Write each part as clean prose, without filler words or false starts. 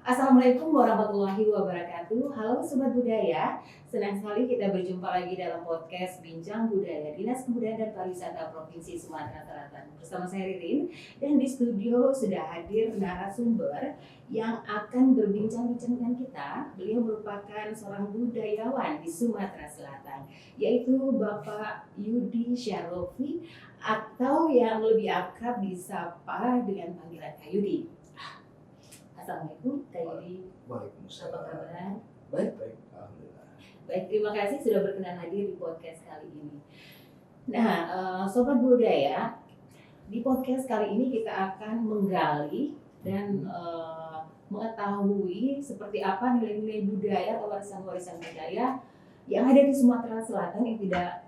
Assalamualaikum warahmatullahi wabarakatuh. Halo Sobat Budaya, senang sekali kita berjumpa lagi dalam podcast Bincang Budaya Dinas Kebudayaan dan Pariwisata Provinsi Sumatera Selatan. Bersama saya Ririn, dan di studio sudah hadir narasumber yang akan berbincang-bincang dengan kita. Beliau merupakan seorang budayawan di Sumatera Selatan, yaitu Bapak Yudi Syarofi, atau yang lebih akrab disapa dengan panggilan Kak Yudi. Assalamualaikum Kak Yudi. Waalaikumsalam. Apa kabar? Baik, alhamdulillah. Baik, terima kasih sudah berkenan hadir di podcast kali ini. Nah, Sobat Budaya, di podcast kali ini kita akan menggali dan mengetahui seperti apa nilai-nilai budaya atau warisan-warisan budaya yang ada di Sumatera Selatan yang tidak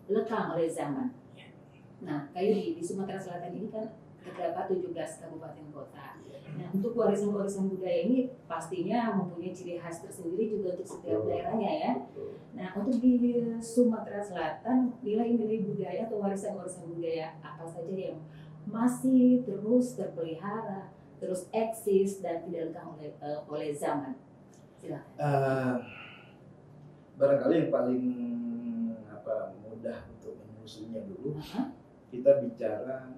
lekang oleh zaman. Nah, Kak Yudi, di Sumatera Selatan ini kan terdapat 17 kabupaten kota. Nah, untuk warisan-warisan budaya ini pastinya mempunyai ciri khas tersendiri juga untuk setiap daerahnya ya. Nah, untuk di Sumatera Selatan, nilai-nilai budaya atau warisan-warisan budaya apa saja yang masih terus terpelihara, terus eksis dan tidak lekang oleh zaman? Silakan. Barangkali yang paling mudah untuk menelusurnya dulu, kita bicara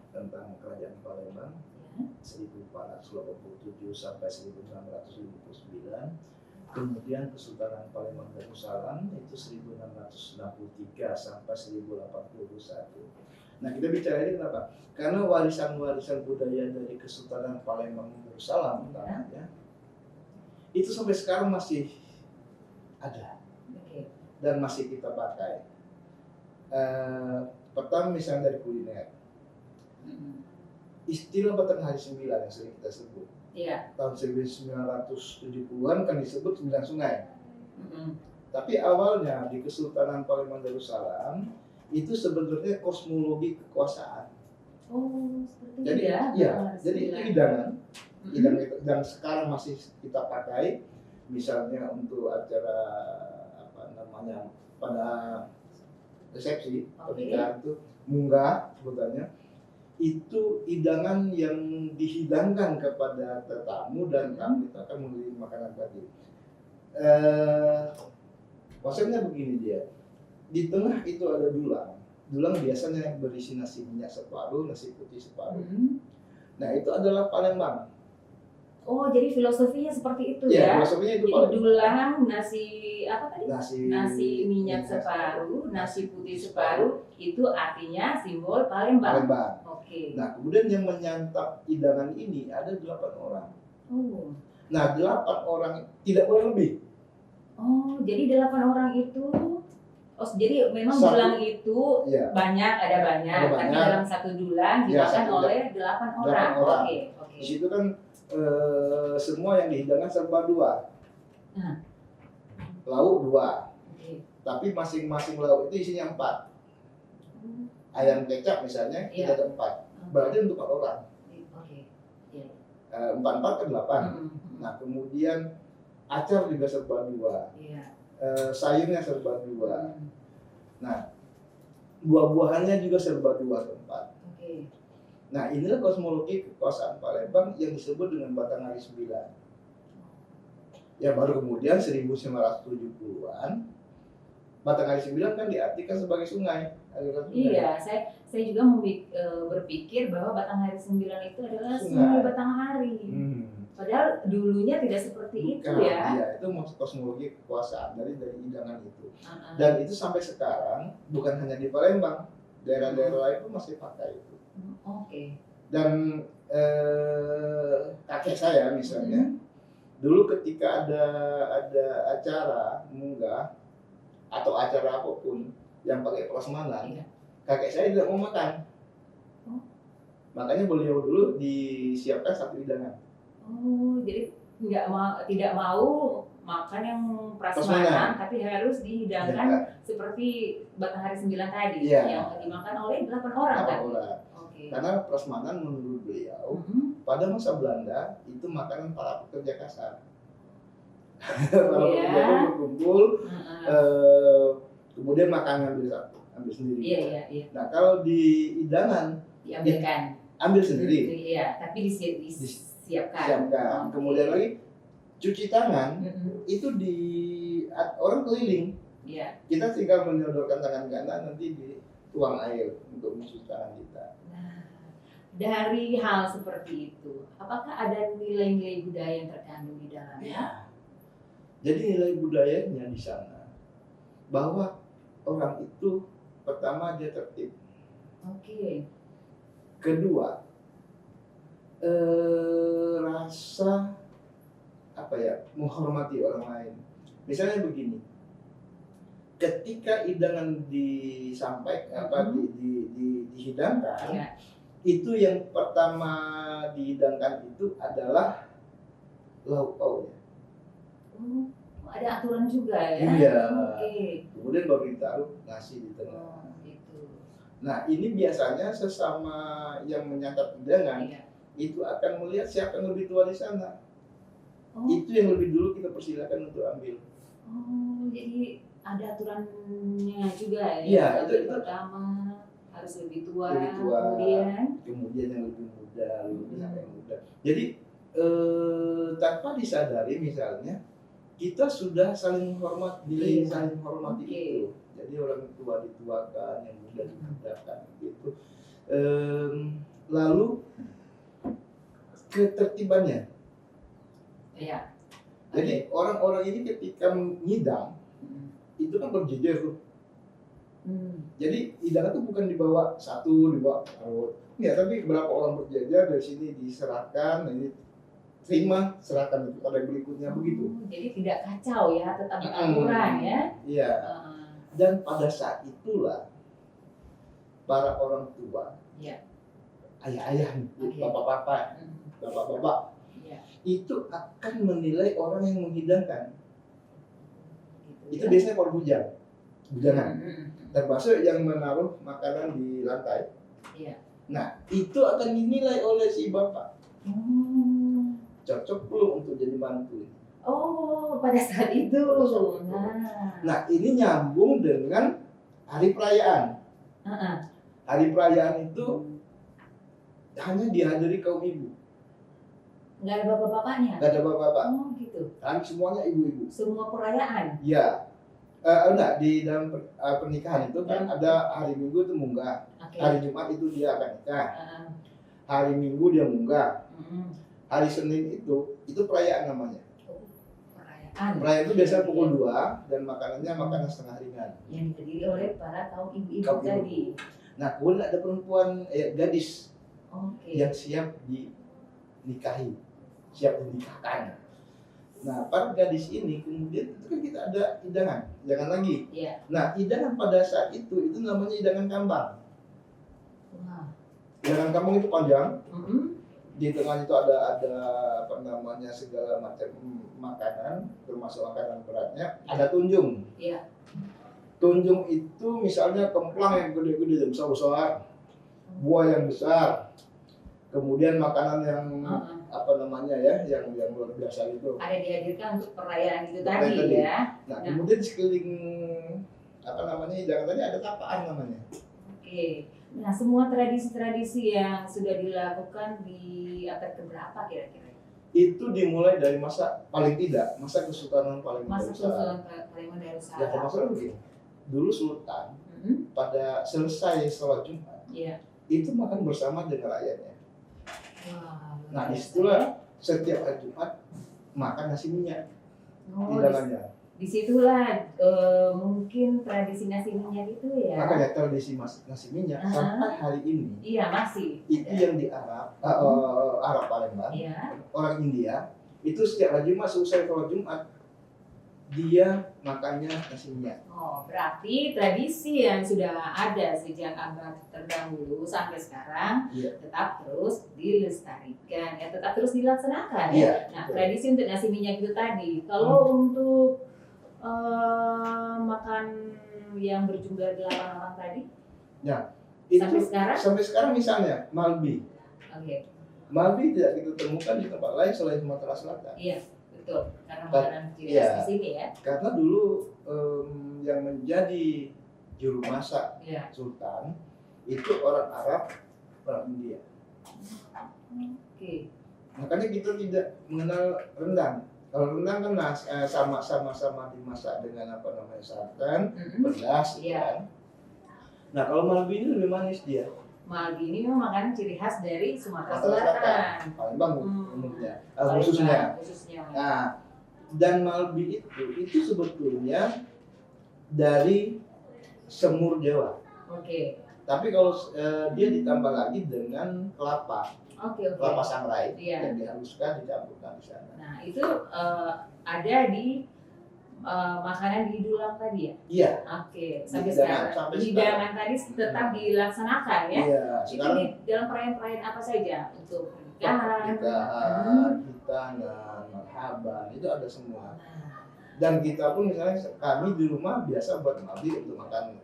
tentang Kerajaan Palembang 1487 sampai 1959, kemudian Kesultanan Palembang Darussalam itu 1663 sampai 1081. Nah, kita bicara ini kenapa? Karena warisan-warisan budaya dari Kesultanan Palembang Darussalam namanya, itu sampai sekarang masih ada dan masih kita pakai. Pertama misalnya dari kuliner. Istilah Batang Hari 9 yang sering kita sebut. Iya. Tahun 1970-an kan disebut 9 sungai. Tapi awalnya di Kesultanan Palembang Darussalam itu sebenarnya kosmologi kekuasaan. Oh, seperti jadi, itu ya. Iya, jadi itu hidangan. Hidangan sekarang masih kita pakai, misalnya untuk acara pada resepsi, pernikahan itu munggah sebutannya. Itu hidangan yang dihidangkan kepada tetamu dan tamu itu akan membeli makanan tadi. Konsepnya begini dia. Di tengah itu ada dulang. Dulang biasanya berisi nasi minyak separuh, nasi putih separuh. Nah, itu adalah Palembang. Oh, jadi filosofinya seperti itu ya? Filosofinya itu dulang, nasi apa tadi? Nasi minyak separuh, nasi putih separuh, itu artinya simbol Palembang. Oke. Nah, kemudian yang menyantap hidangan ini ada 8 orang. Oh. Nah, 8 orang tidak boleh lebih. Oh, jadi 8 orang itu, jadi memang dulang itu banyak, ada banyak, tapi dalam satu dulang dimakan oleh 8 orang. Oke. Di situ kan semua yang dihidangkan serba 2. Lauk 2. Tapi masing-masing lauk itu isinya 4. Ayam kecap misalnya kita ada 4. Berarti untuk 4 orang. 4 kan 8. Nah, kemudian acar juga serba 2. Sayurnya serba 2. Nah, buah-buahannya juga serba 2 tempat. Nah, inilah kosmologi kekuasaan Palembang yang disebut dengan Batang Hari 9. Ya, baru kemudian 1970-an Batang Hari 9 kan diartikan sebagai sungai. Iya, saya juga berpikir bahwa Batang Hari 9 itu adalah sungai Batanghari. Padahal dulunya tidak seperti itu ya. Iya, itu kosmologi kekuasaan dari hidangan itu. Dan itu sampai sekarang bukan hanya di Palembang, daerah-daerah lain pun masih pakai itu. Dan kakek saya misalnya, dulu ketika ada acara munggah atau acara apapun yang pakai prasmanan, kakek saya tidak mau makan. Oh. Makanya beliau dulu disiapkan satu hidangan. Oh, jadi tidak mau makan yang prasmanan, tapi harus dihidangkan seperti Batanghari 9 tadi yang dimakan oleh 8 orang kan? Okay. Karena prasmanan menurut beliau pada masa Belanda itu makanan para pekerja kasar. Para pekerja berkumpul, kemudian makan ambil sendiri. Iya. Nah kalau di hidangan diambilkan, ambil sendiri. Iya, tapi disiapkan. Okay. Kemudian lagi cuci tangan itu di orang keliling. Iya. Kita tinggal menyodorkan tangan kanan, nanti dituang air untuk mencuci tangan kita. Nah, dari hal seperti itu, apakah ada nilai-nilai budaya yang terkandung di dalamnya? Ya. Jadi nilai budayanya di sana bahwa orang itu pertama dia tertib. Oke. Kedua, rasa menghormati orang lain. Misalnya begini, ketika hidangan disampaikan dihidangkan, itu yang pertama dihidangkan itu adalah lauk pauknya. Ada aturan juga ya? Iya. Okay. Kemudian baru ditaruh nasi di tengah. Nah ini biasanya sesama yang menyantap hidangan itu akan melihat siapa yang lebih tua di sana. Itu yang lebih dulu kita persilakan untuk ambil. Jadi ada aturannya juga ya? Iya, itu pertama harus lebih tua, kemudian yang lebih muda, yang muda. Jadi tanpa disadari misalnya kita sudah saling hormat, saling hormati itu. Jadi orang tua dituakan, yang muda dimudakan gitu. Lalu ketertibannya. Iya. Jadi orang-orang ini ketika ngidang itu kan berjejer tuh. Jadi hidangan itu bukan dibawa satu, dibawa perut. Ya, tapi berapa orang berjejer dari sini diserahkan, ini terima, serahkan itu pada berikutnya begitu. Jadi tidak kacau ya, tetap aturan ya. Iya. Dan pada saat itulah para orang tua, ayah-ayah, bapak-bapak, itu akan menilai orang yang menghidangkan. Itu biasanya para bujangan, termasuk yang menaruh makanan di lantai. Nah, itu akan dinilai oleh si bapak. Cocok belum untuk jadi mantu? Pada saat itu. Nah, ini nyambung dengan hari perayaan. Hari perayaan itu hanya dihadiri kaum ibu. Nggak ada bapak-bapaknya? Nggak ada bapak-bapak. Gitu. Semuanya ibu-ibu. Semua perayaan? Iya. Enggak, di dalam pernikahan itu kan ada hari Minggu itu munggah. Hari Jumat itu dia akan nikah. Hari Minggu dia munggah. Hari Senin itu perayaan namanya. Perayaan itu biasanya pukul 2 dan makanannya makanan setengah ringan. Yang dihadiri oleh para kaum ibu-ibu tadi. Nah, kemudian ada perempuan gadis yang siap dinikahi, siap dinikahkan. Nah, para gadis ini kemudian itu kan kita ada hidangan lagi. Nah, hidangan pada saat itu namanya hidangan kambang. Hidangan kambang itu panjang. Di tengah itu ada segala macam makanan, termasuk makanan beratnya. Ada tunjung. Tunjung itu misalnya kemplang yang gede-gede, yang besar-besar, buah yang besar, kemudian makanan yang yang luar biasa itu. Ada dihadirkan untuk perayaan itu tadi ya. Nah, kemudian sekeliling hidangan tadi ada tapaan namanya. Nah, semua tradisi-tradisi yang sudah dilakukan di abad keberapa kira-kira? Itu dimulai dari masa Kesultanan Palembang. Masa Kesultanan Palembang Darussalam. Ya, maksudnya begini. Dulu Sultan pada selesai sholat Jumat, itu makan bersama dengan rakyatnya. Nah, disitulah setiap hari Jumat makan nasi minyak hidangannya. Disitulah mungkin tradisi nasi minyak itu ya. Makanya tradisi nasi minyak sampai hari ini. Masih. Itu yang di Arab Palembang. Orang India itu setiap hari Jumat selesai sholat Jumat dia makannya nasi minyak. Oh, berarti tradisi yang sudah ada sejak abad terdahulu sampai sekarang tetap terus dilestarikan, ya tetap terus dilaksanakan ya. Nah, betul. Tradisi untuk nasi minyak itu tadi, kalau untuk makan yang berjumlah 8 orang tadi, ya itu sampai sekarang misalnya Malbi. Oke. Malbi tidak kita temukan di tempat lain selain Sumatera Selatan. Iya. Betul, karena makanan ciri khas di sini ya. Karena dulu yang menjadi juru masak Sultan itu orang Arab, orang India. Oke. Makanya kita tidak mengenal rendang. Kalau rendang kan sama-sama dimasak dengan santan, pedas, kan. Nah kalau Malbi ini lebih manis dia. Malbi ini memang makanan ciri khas dari Sumatera Selatan. Palembang umumnya, khususnya. Nah, dan Malbi itu sebetulnya dari semur Jawa. Oke. Tapi kalau dia ditambah lagi dengan kelapa. Kelapa sangrai yang dihaluskan dicampurkan di sana. Nah, itu ada di makanan di Dulang tadi ya? Iya. Oke, sampai sekarang. Hidangan tadi tetap dilaksanakan ya? Iya. Itu di dalam perayaan-perayaan apa saja? Untuk pernikahan, hitanan, marhaban, itu ada semua. Dan kita pun misalnya kami di rumah biasa buat Malbi untuk makan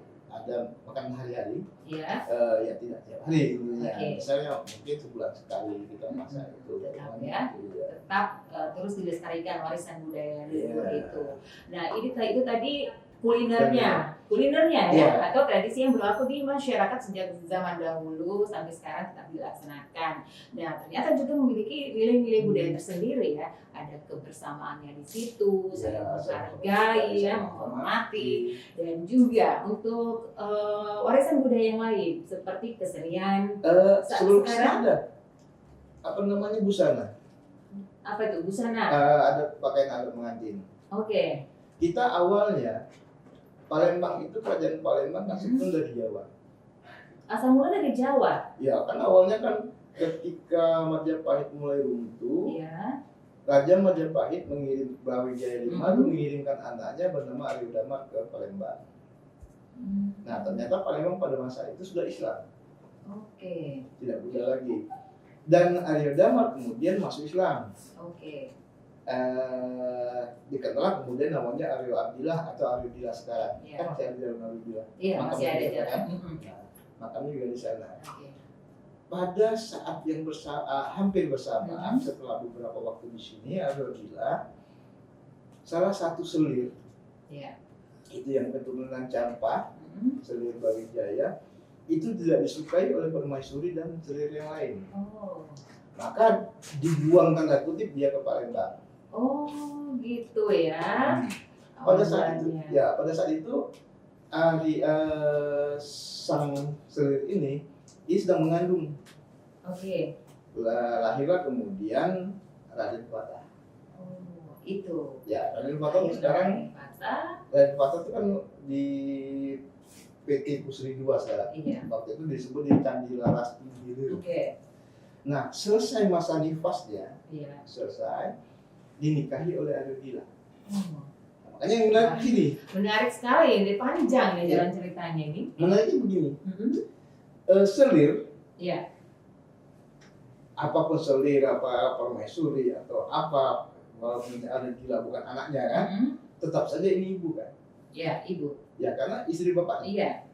hari-hari. Iya. Ya tidak tiap hari tentunya. Misalnya mungkin sebulan sekali kita masak itu. Tetap ya. Tetap terus dilestarikan warisan budaya leluhur itu. Nah, itu tadi kulinernya ya, atau tradisi yang berlaku di masyarakat sejak zaman dahulu sampai sekarang tetap dilaksanakan. Nah, ternyata juga memiliki nilai-nilai budaya tersendiri ya. Ada kebersamaannya di situ, saling menghargai, menghormati, dan juga untuk warisan budaya yang lain seperti kesenian. Sebelum ada busana. Apa itu busana? Ada pakaian adat pengantin. Oke. Kita awalnya Palembang itu kerajaan Palembang kan sebetulnya dari Jawa. Asal mula dari Jawa. Ya, kan awalnya kan ketika Majapahit mulai runtuh, Raja Majapahit mengirim Brawijaya V itu mengirimkan anaknya bernama Aryo Damar ke Palembang. Nah, ternyata Palembang pada masa itu sudah Islam. Oke. Tidak Buddha lagi. Dan Aryo Damar kemudian masuk Islam. Oke. Dikenal kemudian namanya Aryo Abdillah atau Aryo Dila sekarang. Kan masih ada jalan Aryo Dila. Iya, masih ada jalan. Makamnya juga di sana. Pada saat yang hampir bersamaan setelah beberapa waktu di sini Aryo Dila salah satu selir itu yang keturunan Campa, selir Brawijaya itu tidak disukai oleh permaisuri dan selir yang lain. Maka dibuang tanda kutip dia ke Palembang. Oh, gitu ya. Pada saat itu sang selir ini dia sedang mengandung. Oke. Lahirlah kemudian Raden Fatah. Oh, itu. Ya, Raden Fatah sekarang. Raden Fatah itu kan di PT Pusri II sekarang. Iya. Waktu itu disebut di Candi Laras Tinggi. Oke. Nah, selesai masa nifasnya, dinikahi oleh Aryo Dila. Makanya yang menarik begini. Menarik sekali, ini panjang ya jalan ceritanya ini. Menariknya begini. Selir, apapun selir, apa permaisuri atau apa, walaupun Aryo Dila bukan anaknya kan, tetap saja ini ibu kan. Iya, ibu. Ya, karena istri bapak. Iya.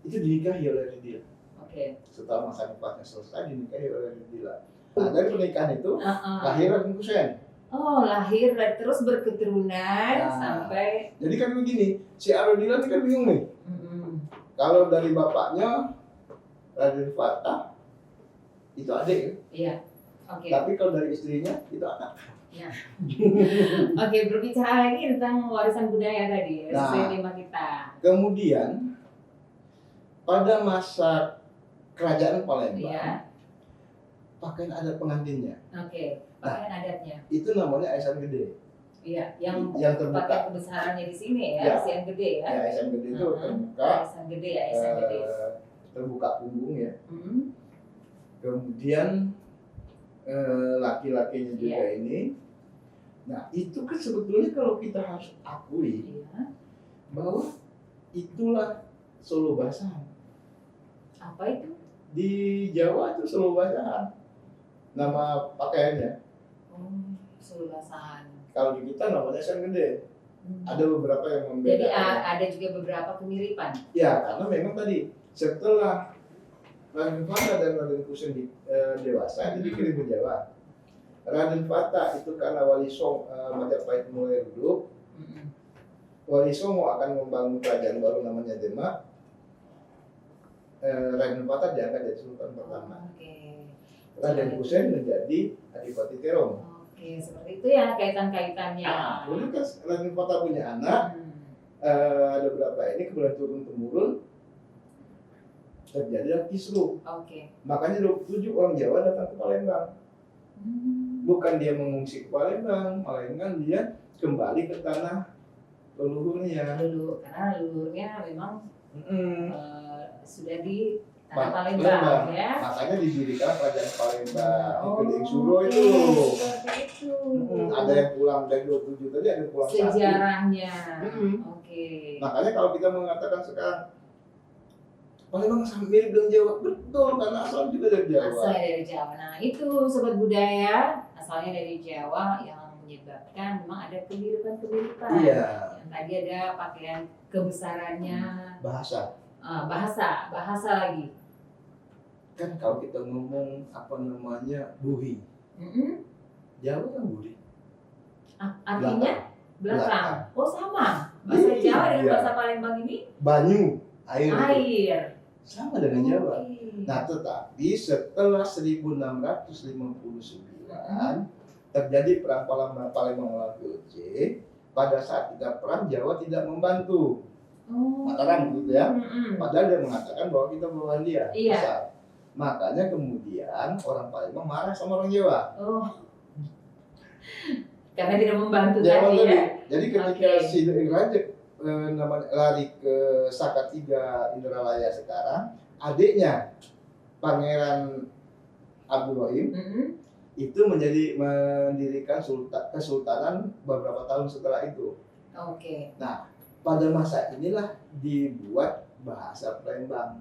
Itu dinikahi oleh Aryo Dila. Oke. Setelah masa nifasnya selesai dinikahi oleh Aryo Dila. Nah, dari pernikahan itu lahir Raden Kusen. Oh, lahir dan terus berketurunan sampai. Jadi kan begini, si Aryo Dila ini kan bingung nih. Kalau dari bapaknya Raden Fatah itu adik. Iya. Oke. Tapi kalau dari istrinya itu anak. Ya. Oke, berbicara lagi tentang warisan budaya tadi sesuai tema kita. Kemudian pada masa kerajaan Palembang, pakaian adat pengantinnya. Oke, pakaian adatnya. Itu namanya Aisan Gede. Iya, yang terbuka. Pakai kebesarannya di sini ya, Aisan Gede ya. Ya, Aisan Gede itu terbuka. Aisan Gede ya, Aisan Gede. Terbuka punggung ya. Kemudian laki-lakinya juga ini Nah, itu kan sebetulnya kalau kita harus akui Iya. bahwa itulah Solo Basahan. Apa itu? Di Jawa itu Solo Basahan. Nama pakaiannya. Oh, Solo Basahan. Kalau di kita namanya Sen Gede. Ada beberapa yang Jadi membedakan. ada juga beberapa kemiripan. Ya, karena memang tadi setelah Raden Fata dan Raden Kusen dewasa itu dikirim ke Jawa. Raden Fata itu karena Wali Songo Majapahit mulai redup. Wali Songo akan membangun kerajaan baru namanya Demak. Raden Fata diangkat jadi sultan pertama. Oke. Raden Kusen menjadi Adipati Terong. Oke, seperti itu ya kaitan-kaitannya. Nah, kemudian kan Raden Fata punya anak. Ada berapa ini kemudian turun temurun terjadi kisruh. Oke. Makanya 27 orang Jawa datang ke Palembang. Bukan dia mengungsi ke Palembang, melainkan dia kembali ke tanah leluhurnya. Dulu karena leluhurnya memang sudah di tanah Palembang. Palembang ya. Makanya didirikan kerajaan Palembang. Di Kedeng Suro oke, itu. seperti itu. Ada yang pulang dari 27 tadi, ada yang pulang satu. Sejarahnya. Mm-mm. Oke. Makanya kalau kita mengatakan sekarang Palembang mirip dengan Jawa, betul karena asal juga dari Jawa. Asalnya dari Jawa. Nah, itu sobat budaya asalnya dari Jawa yang menyebabkan memang ada kemiripan-kemiripan. Iya. Yang tadi ada pakaian kebesarannya, Bahasa. bahasa lagi. Kan kalau kita ngomong apa namanya buhi, Jawa kan buhi. Artinya belakang. Belakang. Oh sama. Bahasa Iya. Jawa dengan bahasa Palembang ini Banyu, air. air. Sama dengan Jawa. Oke. Nah, tetapi setelah 1659 terjadi perang Palembang melawan VOC. Pada saat kita perang, Jawa tidak membantu. Oh. Mataram gitu ya. Mm-mm. Padahal dia mengatakan bahwa kita melawan dia. Iya. Besar. Makanya kemudian orang Palembang marah sama orang Jawa. Oh. Karena tidak membantu Jawa tadi tadi. ya. Jadi ketika Oke. si Raja namanya lari ke Saka 3 Indralaya sekarang, adiknya Pangeran Abdul Rahim itu mendirikan kesultanan beberapa tahun setelah itu. Oke. Nah, pada masa inilah dibuat bahasa Palembang.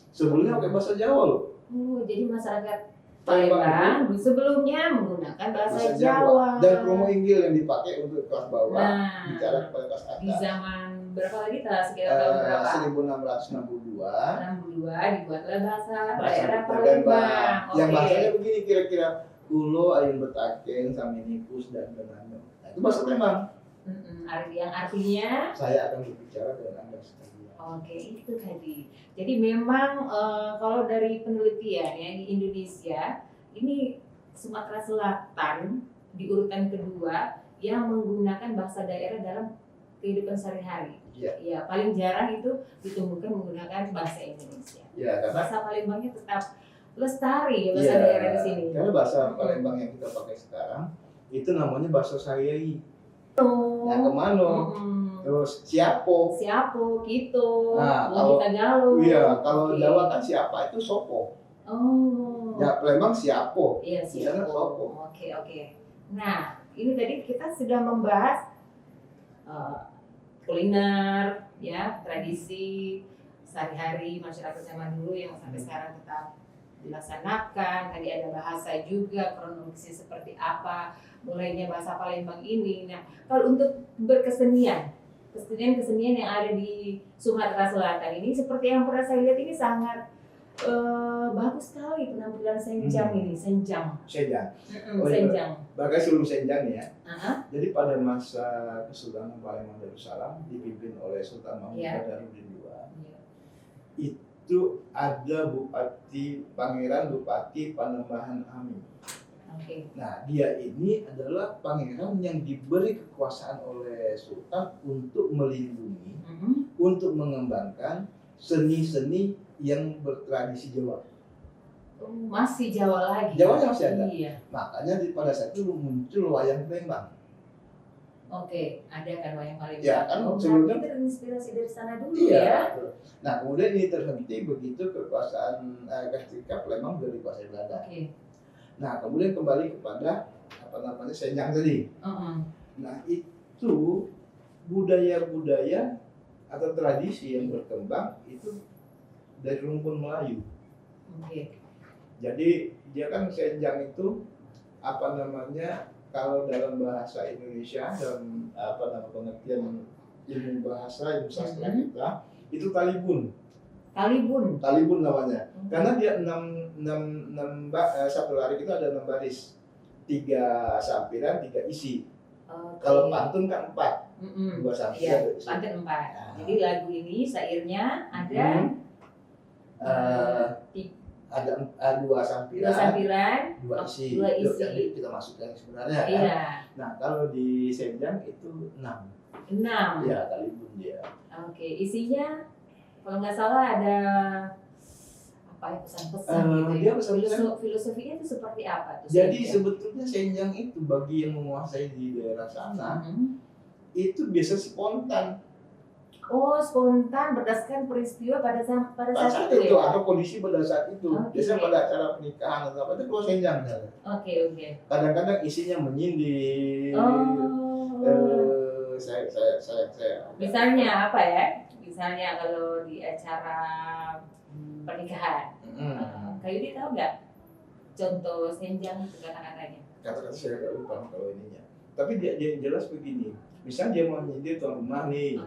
Sebelumnya pakai bahasa Jawa loh. Oh, jadi masyarakat Palembang Palembang sebelumnya menggunakan bahasa Jawa. Dan promo inggil yang dipakai untuk kelas bawah Nah, bicara kepada kelas di atas. zaman berapa lagi sekitar tahun berapa? 1662. 62 dibuatlah bahasa Bahasa daerah Palembang. Palembang. Yang Oke. bahasanya begini kira-kira Kulo ayun betaken saminikus dan dengannya. Nah, itu bahasa Palembang. Yang artinya Saya akan berbicara dengan Anda sekalian. oke, itu tadi. Jadi memang kalau dari penelitian ya di Indonesia, ini Sumatera Selatan di urutan kedua yang menggunakan bahasa daerah dalam kehidupan sehari-hari. Iya. Ya, paling jarang itu ditemukan menggunakan bahasa Indonesia. Ya, karena Bahasa Palembangnya tetap lestari ya bahasa iya, daerah di sini. Karena bahasa Palembang yang kita pakai sekarang itu namanya bahasa Sayai. Yang kemana? Terus siapo. Siapo, gitu. Nah, Lagi Tagalog. Iya, kalau Oke. Jawa kan siapa itu sopo. Oh. Ya, Palembang siapo. Iya, Di sana siapo. sopo. Oke. Nah, ini tadi kita sudah membahas kuliner, ya, tradisi sehari-hari masyarakat zaman dulu yang sampai sekarang tetap dilaksanakan. Tadi ada bahasa juga, kronologisnya seperti apa, mulainya bahasa Palembang ini. Nah, kalau untuk berkesenian, kesenian yang ada di Sumatera Selatan ini, seperti yang pernah saya lihat ini sangat bagus sekali penampilan senjang ini, senjang. Senjang. Oh, Senjang. Bahkan sebelum senjang ya. Aha. Jadi pada masa Kesultanan Palembang Darussalam dipimpin oleh Sultan Mahmud Iya. Badarudin II, Iya. itu ada Pangeran Bupati Panembahan Amin. Oke. Nah, dia ini adalah pangeran yang diberi kekuasaan oleh Sultan untuk melindungi, untuk mengembangkan seni-seni yang bertradisi Jawa. Oh, masih Jawa lagi. Jawanya masih ada. Iya. Makanya pada saat itu muncul wayang Palembang. Oke, ada kan wayang Palembang. Ya, kan oh, sebelumnya- berarti terinspirasi dari sana dulu Iya. ya. betul. Nah, kemudian ini terhenti begitu kekuasaan ketika Palembang sudah dikuasai Belanda. Oke. Nah, kemudian kembali kepada apa namanya senjang tadi. Heeh. Nah itu budaya-budaya atau tradisi yang berkembang itu dari rumpun Melayu. Oke. Jadi dia kan senjang itu apa namanya kalau dalam bahasa Indonesia dalam apa nama pengertian ilmu bahasa ilmu sastra kita itu talibun. Talibun namanya. Karena dia satu lari itu ada 6 baris, 3 sampiran, 3 isi. Kalau pantun kan 4, 2 sampiran. Iya, pantun 4. Jadi lagu ini syairnya ada ada 2 sampiran, 2 isi. Jadi kita masukkan sebenarnya kan. Iya. Nah kalau di senjang itu 6. Ya talibun dia. Oke, isinya kalau nggak salah ada apa ya pesan-pesan gitu dia ya. pesan-pesan. Filosofinya itu seperti apa tuh? Jadi sebetulnya senjang itu bagi yang menguasai di daerah sana itu biasa spontan. Oh, spontan berdasarkan peristiwa pada saat itu itu ya? atau kondisi pada saat itu. Biasanya pada acara pernikahan atau apa itu keluar senjang misalnya. Oke. Kadang-kadang isinya menyindir. Saya. Misalnya apa ya? Misalnya kalau di acara pernikahan, Kak Yudi tahu nggak contoh senjang itu kata-katanya? Kata-kata saya nggak lupa kalau ininya. Tapi dia jelas begini. Misal dia mau nyindir tuan rumah nih,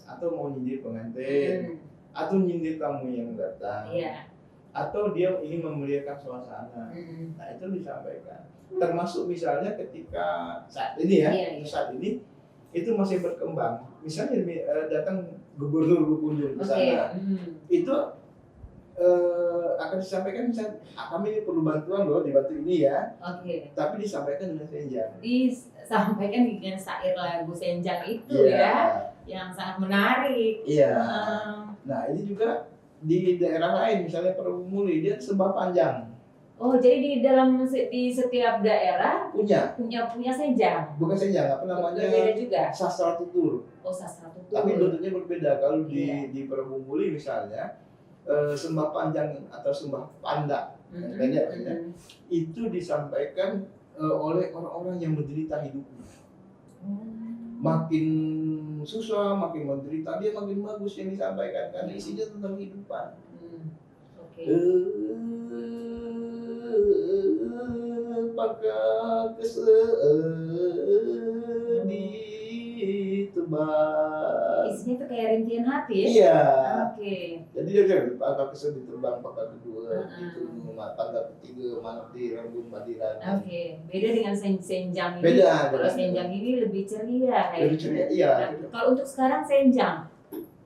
atau mau nyindir pengantin, atau nyindir tamu yang datang, atau dia ingin memuliakan suasana. Nah itu disampaikan. Termasuk misalnya ketika saat ini saat ini itu masih berkembang. Misalnya datang gubernur berkunjung ke sana, itu akan disampaikan misalnya kami perlu bantuan loh di batu ini ya. Tapi disampaikan dengan senjang. Disampaikan dengan syair lagu senjang itu yang sangat menarik. Nah ini juga di daerah lain misalnya Perumuli dia sembah panjang. Oh jadi di setiap daerah punya senjang. Bukan senjang, apa namanya? Berbeda juga. Sastra tutur. Oh sastra tutur. Tapi bentuknya berbeda. Kalau di Perumuli misalnya sembah panjang atau sembah panda, itu disampaikan oleh orang-orang yang menderita hidupnya. Makin susah, makin menderita dia makin bagus yang disampaikan karena isinya tentang kehidupan. Apakah kesedih tebang. Isinya tuh kayak rintian hati ya? Iya. Jadi dia bilang, apakah kesedih tebang, apakah kedua, itu tangga ketiga, mana di rambut madiran. Beda dengan senjang ini. Beda. Kalau senjang ini lebih ceria. Lebih ceria, iya. Kalau untuk sekarang senjang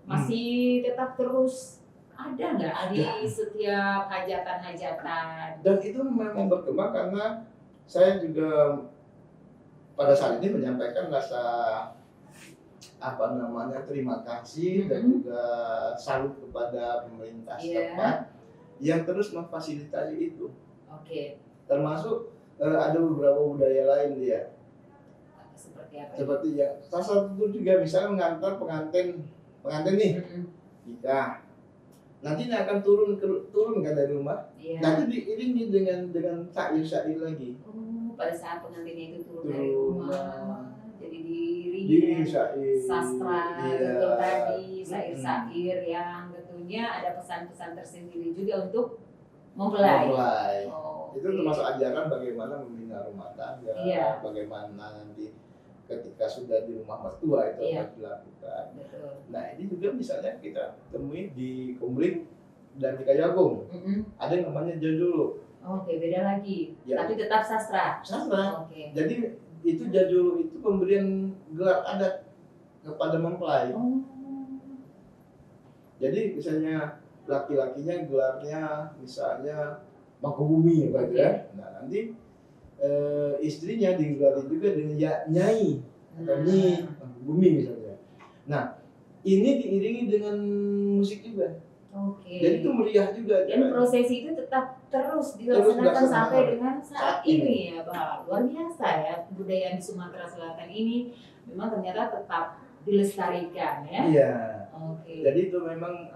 masih tetap terus ada nggak di setiap hajatan-hajatan? Dan itu memang berkembang karena saya juga pada saat ini menyampaikan rasa terima kasih dan juga salut kepada pemerintah setempat yang terus memfasilitasi itu. Termasuk ada beberapa budaya lain dia. Seperti apa? Seperti salah satu juga misalnya mengantar pengantin nih nikah. Nanti dia akan turun kan dari rumah. Nanti diiringi dengan syair lagi. Pada saat pengantinnya itu turun dari rumah. Jadi diiringi sastra betul tadi, syair-syair yang tentunya ada pesan-pesan tersendiri juga untuk mempelai. Itu termasuk ajaran bagaimana membina rumah tangga, bagaimana nanti ketika sudah di rumah mertua itu harus dilakukan. Nah ini juga misalnya kita temui di Kumbling dan di Kayagung. Ada yang namanya jajulu. Beda lagi. Tapi tetap sastra. Jadi itu jajulu itu pemberian gelar adat kepada mempelai. Jadi misalnya laki-lakinya gelarnya misalnya Mangkubumi ya. Nah nanti istrinya digelari juga dengan nyai atau nyi Mangkubumi misalnya. Nah ini diiringi dengan musik juga. Jadi itu meriah juga. Dan prosesi itu tetap terus dilaksanakan sampai dengan saat ini ya, Pak. Luar biasa ya kebudayaan di Sumatera Selatan ini memang ternyata tetap dilestarikan ya. Iya. Jadi itu memang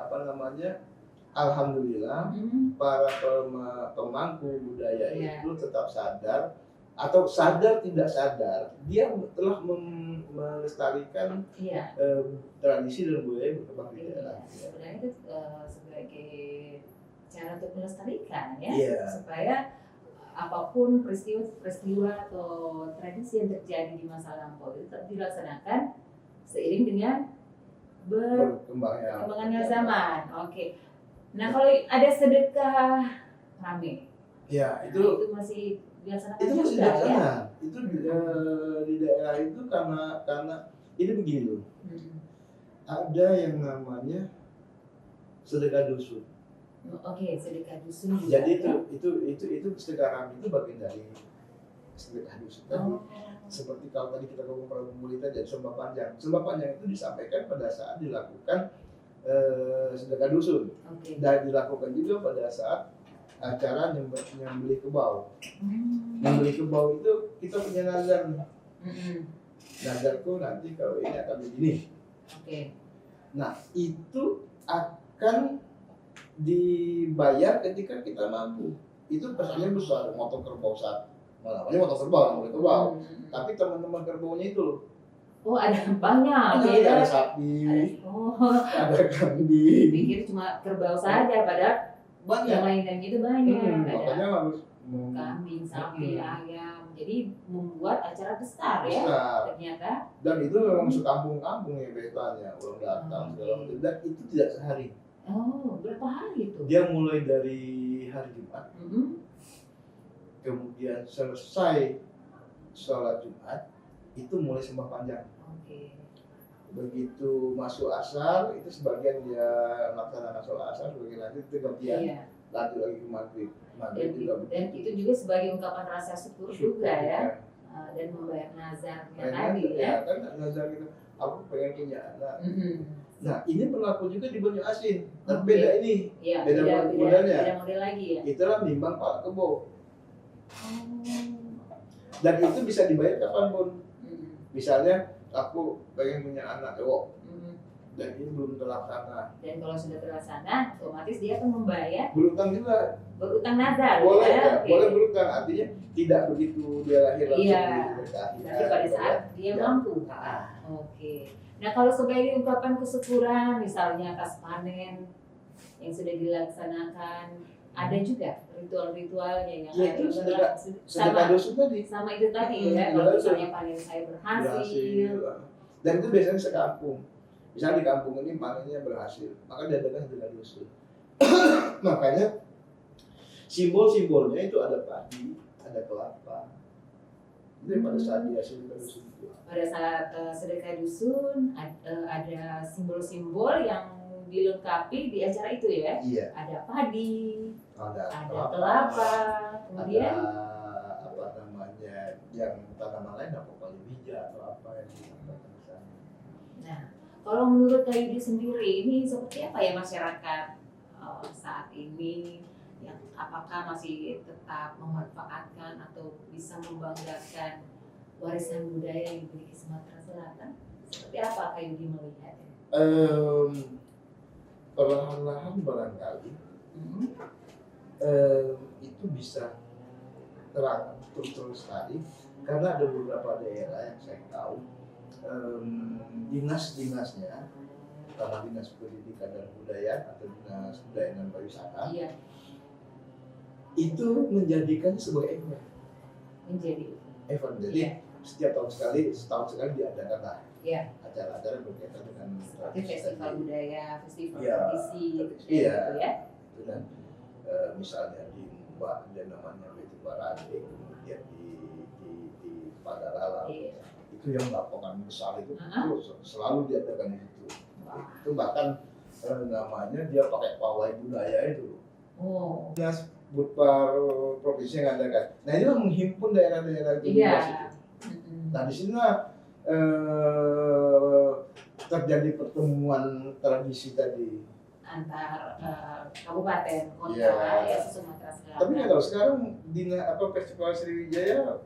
alhamdulillah para pemangku budaya itu tetap sadar atau sadar tidak sadar dia telah melestarikan Iya. tradisi dan budaya berkembang di daerah. Sebenarnya itu sebagai cara untuk melestarikan ya, Iya. supaya apapun peristiwa atau tradisi yang terjadi di masa lampau itu tetap dilaksanakan seiring dengan perkembangannya zaman. Oke. Nah kalau ada sedekah rame, ya itu masih dilaksanakan itu masih juga ya. dilaksanakan. Itu di daerah itu karena ini begini loh. Ada yang namanya sedekah dusun. Oke, sedekah dusun juga. Jadi itu sedekah rame itu bagian dari sedekah dusun tadi. Seperti kalau tadi kita ngomong pada pemerintah jadi sembah panjang. Sembah panjang itu disampaikan pada saat dilakukan sedekah dusun. Dan dilakukan juga pada saat acara nyembelih kebau. Nyembelih kebau itu kita punya nazar nih. Nazarku nanti kalau ini akan begini. Nah itu akan dibayar ketika kita mampu. Itu pesannya besar. Motong kerbau saat namanya motong kerbau, tapi teman-teman kerbaunya itu loh. Oh ada banyak. Ada sapi, ada kambing. Pikir cuma kerbau saja, padahal banyak. Yang lain itu banyak. Makanya harus kambing, sapi, ayam. Jadi membuat acara besar ya. Ternyata. Dan itu memang sekampung-kampung ya petanya, orang datang segala macam. Dan itu tidak sehari. Oh, berapa hari itu? Dia mulai dari hari Jumat. Kemudian selesai sholat Jumat itu mulai sembah panjang. Begitu masuk asar itu sebagian dia melaksanakan sholat asar, sebagian lagi itu gantian lanjut lagi ke maghrib juga dan itu juga sebagai ungkapan rasa syukur juga ya. Dan membayar nazarnya tadi ya. Kan nazar itu aku pengen punya anak. Nah ini berlaku juga di Banyu Asin. Tapi beda ini, beda modelnya. Beda model lagi ya. Itulah nimbang Pak Kebo. Dan itu bisa dibayar kapanpun. Misalnya aku pengen punya anak cowok, dan ini belum terlaksana. Dan kalau sudah terlaksana, otomatis dia akan membayar. Berutang juga. Berutang nazar. Boleh ya, boleh berutang. Artinya tidak begitu dia lahir langsung tapi pada saat dia mampu. Nah kalau sebagai ungkapan kesyukuran, misalnya pas panen yang sudah dilaksanakan, ada juga ritual-ritualnya yang itu sedekah dusun tadi. Sama itu tadi ya, kalau misalnya panen saya berhasil. Dan itu biasanya sekampung. Misalnya di kampung ini panennya berhasil, maka diadakan sedekah dusun. Makanya simbol-simbolnya itu ada padi, ada kelapa. Itu pada saat dia sedekah dusun itu. Pada saat sedekah dusun ada simbol-simbol yang dilengkapi di acara itu ya. Iya. Ada padi, ada kelapa, kemudian ada apa namanya yang tanaman lain apa palawija atau apa yang disampaikan di sana. Nah, kalau menurut Kak Yudi sendiri ini seperti apa ya masyarakat saat ini? Yang apakah masih tetap memanfaatkan atau bisa membanggakan warisan budaya yang dimiliki Sumatera Selatan? Seperti apa Kak Yudi melihatnya? Perlahan-lahan barangkali itu bisa terus tadi karena ada beberapa daerah yang saya tahu dinas-dinasnya, karena dinas pendidikan dan budaya atau dinas budaya dan pariwisata, itu menjadikannya sebagai event. Jadi setiap setahun sekali diadakanlah acara-acara berkaitan dengan festival budaya, festival tradisi, gitu ya. Itu kan misalnya di Mbak ada namanya Betu Barade, kemudian di Pagarala, itu yang lapangan besar itu selalu diadakan di situ. Itu bahkan namanya dia pakai pawai budaya itu. Dinas Budpar provinsi yang ngadakan. Nah ini menghimpun daerah-daerah itu di situ. Nah di sini terjadi pertemuan tradisi tadi antar kabupaten kota ya Sumatera Selatan. Tapi nggak tahu sekarang festival Sriwijaya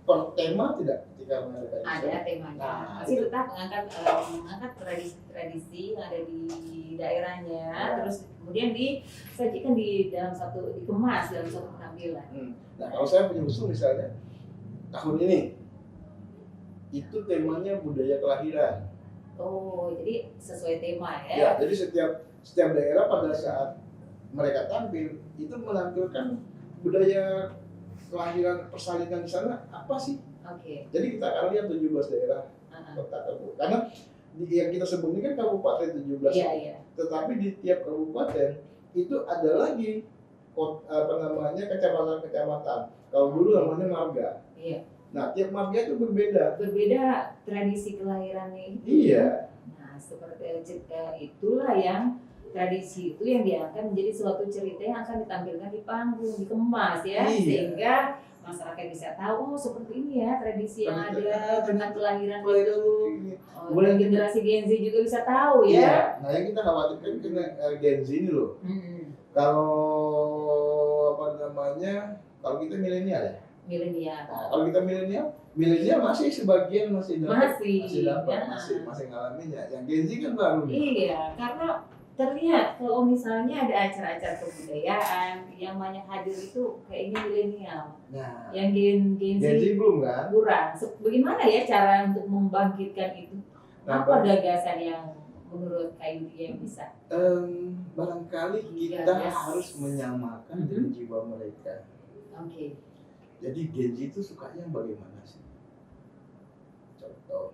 per tema tidak ketika mengadakan ada temanya. Masih tetap mengangkat tradisi-tradisi yang ada di daerahnya, terus kemudian disajikan dikemas dalam satu penampilan. Nah kalau saya punya usul misalnya tahun ini itu temanya budaya kelahiran. Oh, jadi sesuai tema ya? Ya, jadi setiap daerah pada saat mereka tampil itu menampilkan budaya kelahiran persalinan di sana apa sih? Oke. Jadi kita akan lihat 17 daerah kota kabupaten. Karena yang kita sebut ini kan kabupaten 17. Iya. Tetapi di tiap kabupaten itu ada lagi kecamatan. Kalau dulu namanya marga. Iya. Nah, tiap marga itu berbeda. Berbeda tradisi kelahirannya itu. Iya. Nah, seperti itulah yang tradisi itu yang diangkat menjadi suatu cerita yang akan ditampilkan di panggung, dikemas ya, Iya. Sehingga masyarakat bisa tahu, oh seperti ini ya tradisi yang ada tentang kelahiran itu. Dan generasi Gen Z juga bisa tahu ya. Iya. Nah, yang kita khawatirkan kena Gen Z ini loh. Kalau kalau kita milenial ya. Milenial. Nah, kalau kita milenial masih sebagian masih dapat, ya. masih ngalaminnya. Yang Gen Z kan baru. Iya, karena terlihat kalau misalnya ada acara-acara kebudayaan yang banyak hadir itu kayaknya milenial. Nah, yang Gen Z belum kan? kurang. Bagaimana ya cara untuk membangkitkan itu? Apa gagasan yang menurut Kak Yudi yang bisa? Barangkali kita harus menyamakan dengan jiwa mereka. Oke. Jadi Gen Z itu sukanya bagaimana sih? Contoh,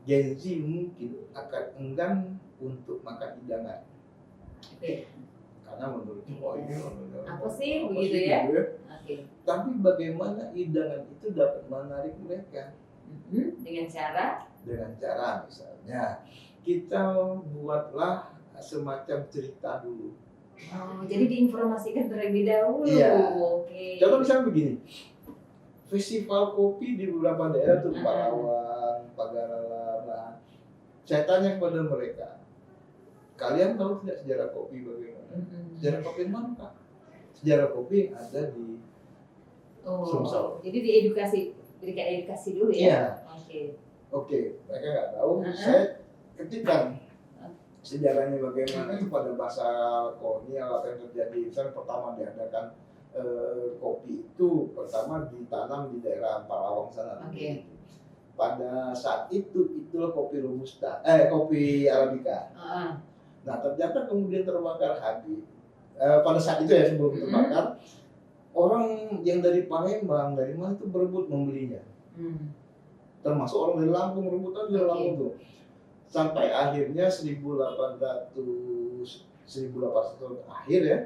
Gen Z mungkin akan enggan untuk makan hidangan. Oke. Karena menurut apa sih begitu ya? Oke. Tapi bagaimana hidangan itu dapat menarik mereka? Dengan cara Misalnya kita buatlah semacam cerita dulu. Oh, jadi diinformasikan terlebih dahulu. Iya. Oke. Contoh misalnya begini, festival kopi di beberapa daerah tuh Pahlawan, Pagaralam. Saya tanya kepada mereka, kalian tahu tidak sejarah kopi bagaimana? Sejarah kopi mana Kak? Sejarah kopi ada di Sumsel. Jadi berikan edukasi dulu ya? Iya. Oke, mereka nggak tahu. Saya ketikkan sejarahnya bagaimana itu pada masa kolonial apa yang terjadi. Misalnya pertama diadakan kopi itu pertama ditanam di daerah Parawang sana. Pada saat itulah kopi robusta, kopi arabica. Nah ternyata kemudian terbakar habis. Pada saat itu ya sebelum terbakar, orang yang dari Palembang dari mana itu berebut membelinya. Termasuk orang dari Lampung rebutan dari Lampung tuh. Sampai akhirnya 1800 akhir ya,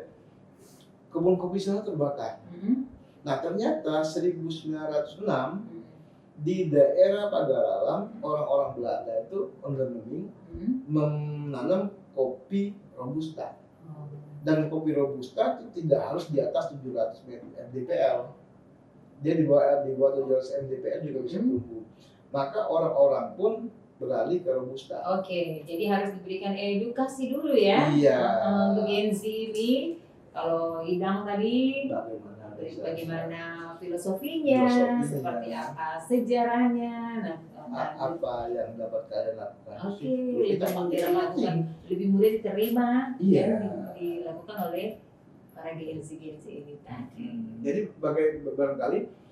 kebun kopi sana terbakar. Nah ternyata 1906 di daerah Pagaralam orang-orang Belanda itu menanam kopi robusta. Dan kopi robusta itu tidak harus di atas 700 mdpl. Dia di bawah 700 mdpl juga bisa tumbuh. Maka orang-orang pun beralih ke robusta. Oke, jadi harus diberikan edukasi dulu ya. Iya. Untuk Gen Z ini, kalau hidang tadi bagaimana filosofinya, seperti apa sejarahnya, apa yang dapat kalian lakukan. Oke, lebih mudah diterima dan dilakukan oleh para Gen Z ini tadi. Jadi barangkali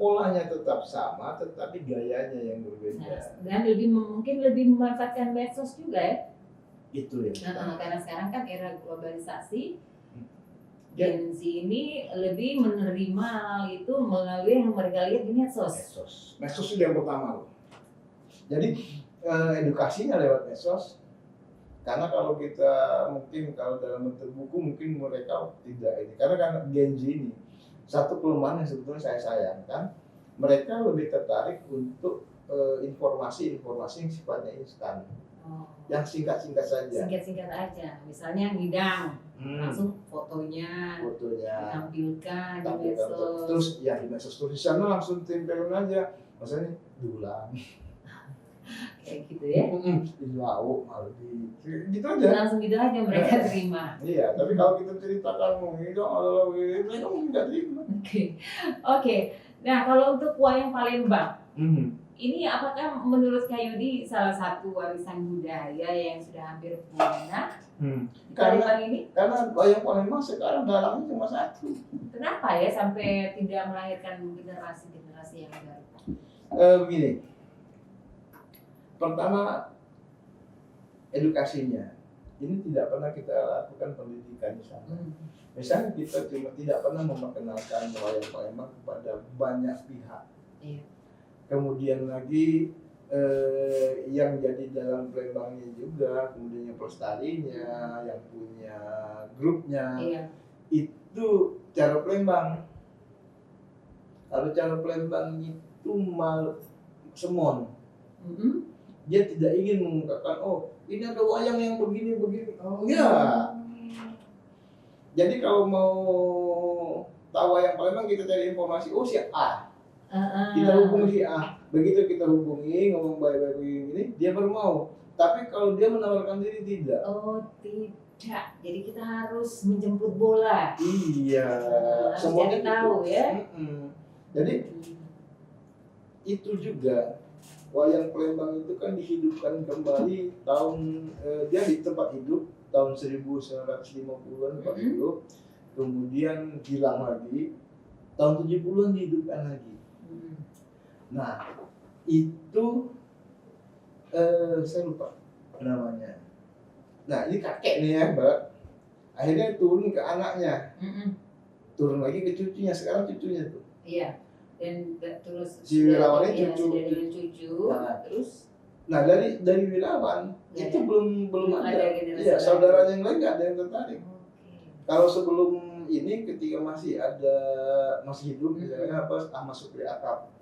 polanya tetap sama, tetapi gayanya yang berbeda. Dan mungkin lebih memanfaatkan medsos juga ya. Itu ya. Karena sekarang kan era globalisasi, Gen Z ini lebih menerima itu melalui yang mereka lihat di medsos. Medsos itu yang pertama loh. Jadi edukasinya lewat medsos. Karena kalau kita mungkin kalau dalam bentuk buku mungkin mereka tidak ini. Karena Gen Z ini satu kelemahan yang sebetulnya saya sayangkan, mereka lebih tertarik untuk informasi-informasi yang sifatnya instan, yang singkat-singkat saja. Singkat-singkat aja, misalnya ngidang, langsung fotonya ditampilkan di medsos. Terus ya di medsos tulis sana langsung tempelin aja, maksudnya diulang. Kayak gitu ya? Dilauk, gitu aja. Langsung gitu aja mereka terima. Iya, tapi kalau kita ceritakan itu adalah mereka mungkin nggak terima. Oke. Nah kalau untuk wayang Palembang, ini apakah menurut Kak Yudi salah satu warisan budaya yang sudah hampir punah di Palembang ini? Karena wayang Palembang sekarang dalangnya cuma satu. Kenapa ya sampai tidak melahirkan generasi yang baru? Begini, pertama edukasinya. Ini tidak pernah kita lakukan pendidikan di sana. Misalnya kita cuma tidak pernah memperkenalkan wayang Palembang kepada banyak pihak. Iya. Kemudian lagi yang jadi dalam Palembangnya juga, kemudian yang pelestarinya, yang punya grupnya, Iya. itu cara Palembang. Kalau cara Palembang itu semon. Dia tidak ingin mengungkapkan, oh ini ada wayang yang begini-begini. Oh enggak. Jadi kalau mau tahu wayang Palembang kita cari informasi, oh si A. Kita hubungi si A. Begitu kita hubungi, ngomong baik-baik begini, dia baru mau. Tapi kalau dia menawarkan diri tidak. Oh tidak. Jadi kita harus menjemput bola. Iya. Semuanya tahu ya. Jadi itu juga wayang Palembang itu kan dihidupkan kembali dia di tempat hidup tahun 1950-an tempat hidup, kemudian hilang lagi, tahun 70-an dihidupkan lagi. Nah itu saya lupa namanya. Nah ini kakek nih ya, Mbak. Akhirnya turun ke anaknya, turun lagi ke cucunya. Sekarang cucunya tuh. Iya. Dan terus si Wirawan ini cucu. Nah, terus. Nah dari Wirawan itu belum ada. Iya, saudaranya yang lain nggak ada yang tertarik. Kalau sebelum ini ketika masih hidup misalnya Ahmad Supri Atap.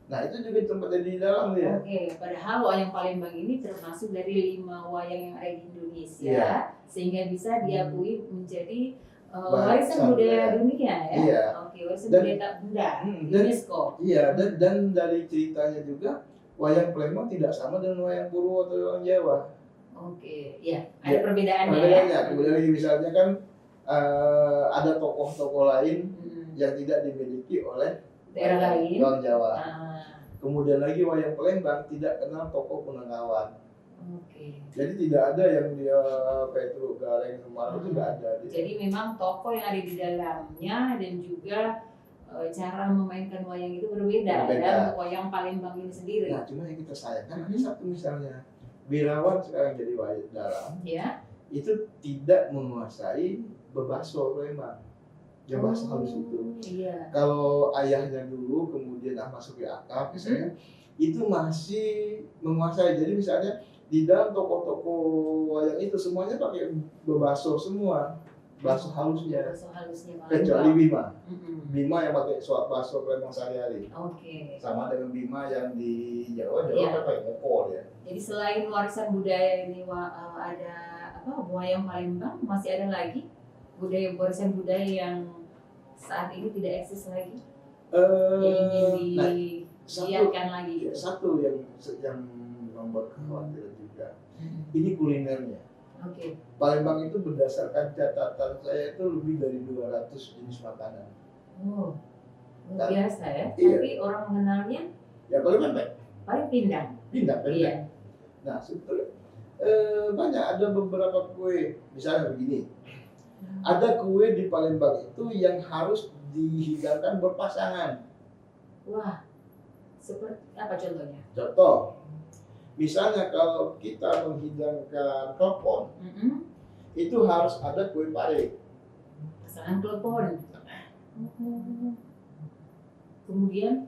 Nah itu juga tempatnya di dalam ya. Padahal wayang Palembang ini termasuk dari 5 wayang yang ada di Indonesia, sehingga bisa diakui menjadi warisan budaya dunia ya. Warisan budaya tak benda UNESCO. Iya, dan dari ceritanya juga wayang Palembang tidak sama dengan wayang Purwo atau wayang Jawa. Ada perbedaannya. Kemudian lagi misalnya kan ada tokoh-tokoh lain yang tidak dimiliki oleh daerah lain. Wayang Jawa. Kemudian lagi wayang Palembang tidak kenal tokoh Punenggawan. Jadi tidak ada yang dia Petro Gareng Semarang itu tidak ada. Jadi memang tokoh yang ada di dalamnya dan juga cara memainkan wayang itu berbeda. Dan untuk wayang Palembang ini sendiri. Nah, cuma yang kita sayangkan ada satu misalnya Wirawan sekarang jadi wayang dalam. Itu tidak menguasai bebaso Palembang. Yang bahasa halus itu. Kalau ayahnya dulu kemudian Ahmad Supri Atap misalnya itu masih menguasai. Jadi misalnya di dalam tokoh-tokoh wayang itu semuanya pakai bebaso semua, bahasa halusnya. Kecuali Bima yang pakai bahasa Palembang sehari-hari. Sama dengan Bima yang di Jawa pakai ngopol ya. Jadi selain warisan budaya ini ada wayang Palembang, masih ada lagi warisan budaya yang saat ini tidak eksis lagi, yang ingin diiakan lagi. Satu yang membuat kekhawatiran juga, ini kulinernya. Palembang itu berdasarkan catatan saya itu lebih dari 200 jenis makanan. Luar biasa ya. Tapi orang mengenalnya paling pindang. Iya. Nah sebetulnya banyak, ada beberapa kue, misalnya begini. Ada kue di Palembang itu yang harus dihidangkan berpasangan. Wah, seperti apa contohnya? Contoh, misalnya kalau kita menghidangkan klepon, itu harus ada kue pare. Pasangan klepon. Kemudian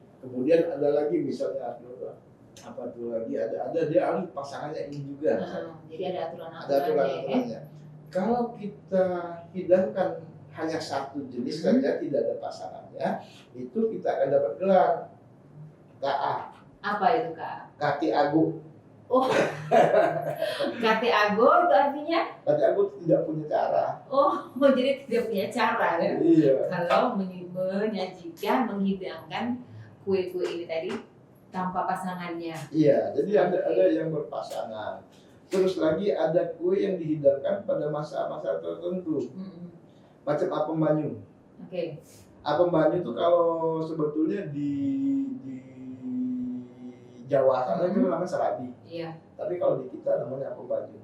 ada lagi misalnya apa tuh lagi ada dia harus pasangannya ini juga. Jadi ada aturan-aturannya. Kalau kita hidangkan hanya satu jenis saja, tidak ada pasangannya, itu kita akan dapat gelar KA. Apa itu KA? Kati Ago. Kati Ago itu artinya? Kati Ago tidak punya cara. Jadi tidak punya cara ya? Iya. Kalau menyajikan, menghidangkan kue-kue ini tadi tanpa pasangannya. Iya, jadi ada yang berpasangan. Terus lagi ada kue yang dihidangkan pada masa-masa tertentu. Macam apem banyu. Apem banyu itu kalau sebetulnya di Jawa sana itu namanya serabi. Iya. Tapi kalau di kita namanya apem banyu.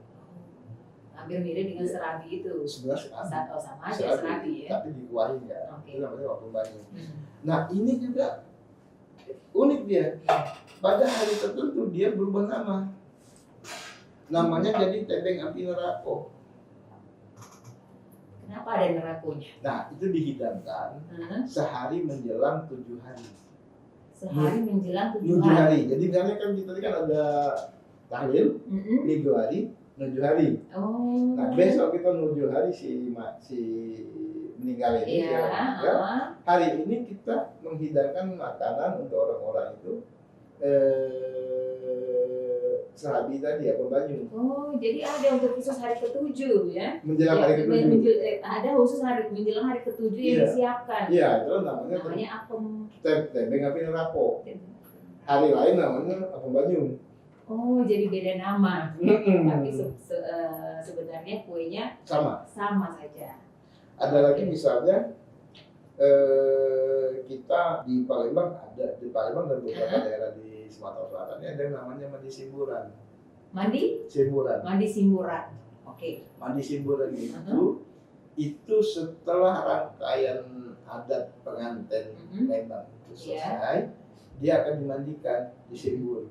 Hampir mirip dengan serabi itu. Sebenarnya Sama aja serabi ya. Tapi dikuahin ya. Oke. Itu namanya apem banyu. Nah ini juga unik dia. Pada hari tertentu dia berubah nama. Namanya jadi tebeng api neraka. Kenapa ada nerakonya? Nah itu dihidangkan sehari menjelang 7 hari. Sehari menjelang 7 7 hari. hari. Jadi misalnya kan kita kan ada tahlil, 3 hari, 7 hari. Oh. Nah besok kita 7 hari si meninggal ini. Iya. Ya, hari ini kita menghidangkan makanan untuk orang-orang itu. Serabi tadi ya pembanyu. Oh, jadi ada untuk khusus hari ke-7 ya? Menjelang hari ke-7. Ada khusus hari menjelang hari ke-7 yang disiapkan. Iya, itu namanya apem. tebeng api neraka. Hari lain namanya apem banyu. Oh, jadi beda nama. Tapi sebenarnya kuenya sama saja. Ada lagi misalnya kita di Palembang dan beberapa daerah di Sumatera Selatan ada yang namanya mandi simburan. Mandi simburan. Oke. Mandi simburan itu setelah rangkaian adat pengantin Lembang itu selesai, dia akan dimandikan, disimbur.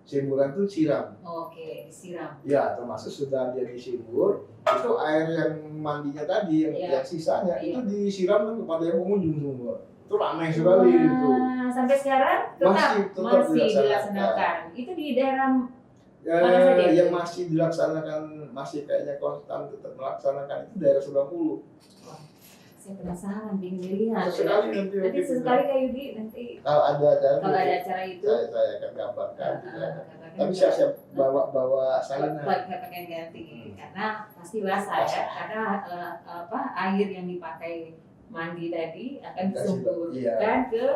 Simburan itu siram. Oke, disiram. Ya, termasuk sudah dia disimbur, itu air yang mandinya tadi, yang sisanya itu disiram kepada yang pengunjung semua. Itu ramai sekali itu. Sampai sekarang masih dilaksanakan. Itu di daerah mana saja? Yang masih dilaksanakan, masih kayaknya konstan tetap melaksanakan itu daerah 90. Saya penasaran, ingin lihat. Nanti sesekali Kak Yudi nanti kalau ada acara itu saya akan gambarkan. Tapi siap-siap bawa salinan. Pakai ganti karena pasti basah ya, karena air yang dipakai mandi tadi akan disumburkan ke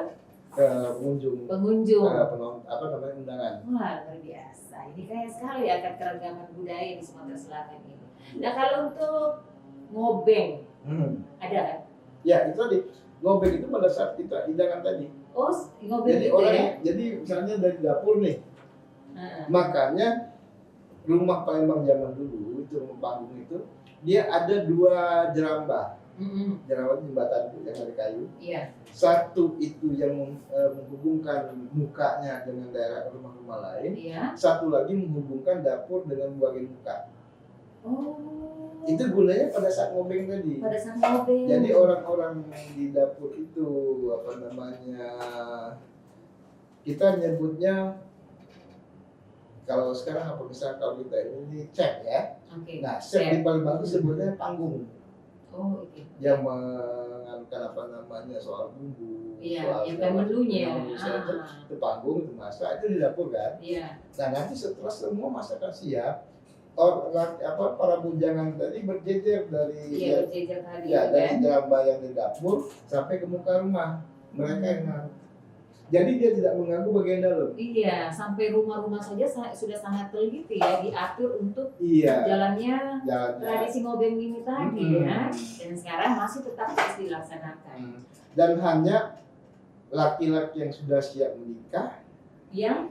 pengunjung. Undangan. Wah, luar biasa. Ini kaya sekali akan keragaman budaya di Sumatera Selatan ini. Nah, kalau untuk ngobeng ada kan? Ya, itu tadi ngobeng itu pada saat kita hidangan tadi. Oh, ngobeng jadi itu jadi misalnya dari dapur nih. Makanya rumah Palembang zaman dulu itu rumah panggung itu dia ada 2 jerambah. Jerambah jembatan itu yang dari kayu. Iya. Satu itu yang menghubungkan mukanya dengan daerah rumah-rumah lain. Iya. Satu lagi menghubungkan dapur dengan bagian muka. Oh. Itu gunanya pada saat ngobeng tadi. Pada saat ngobeng. Jadi orang-orang di dapur itu kita nyebutnya kalau sekarang kalau kita ini chef ya. Okay. Nah, chef di Palembang itu sebutnya panggung. Oh, oke. Yang menganukan soal bumbu, soal menunya. Itu panggung, itu masak, itu di dapur kan. Iya. Nah, nanti setelah semua masakan siap, para bujangan tadi berjejer dari dari jerambah yang di dapur sampai ke muka rumah mereka yang jadi dia tidak mengganggu bagian dalam. Iya, sampai rumah-rumah saja sudah sangat teliti ya diatur untuk jalannya tradisi ngobeng ini tadi ya. Dan sekarang masih tetap harus dilaksanakan. Dan hanya laki-laki yang sudah siap menikah yang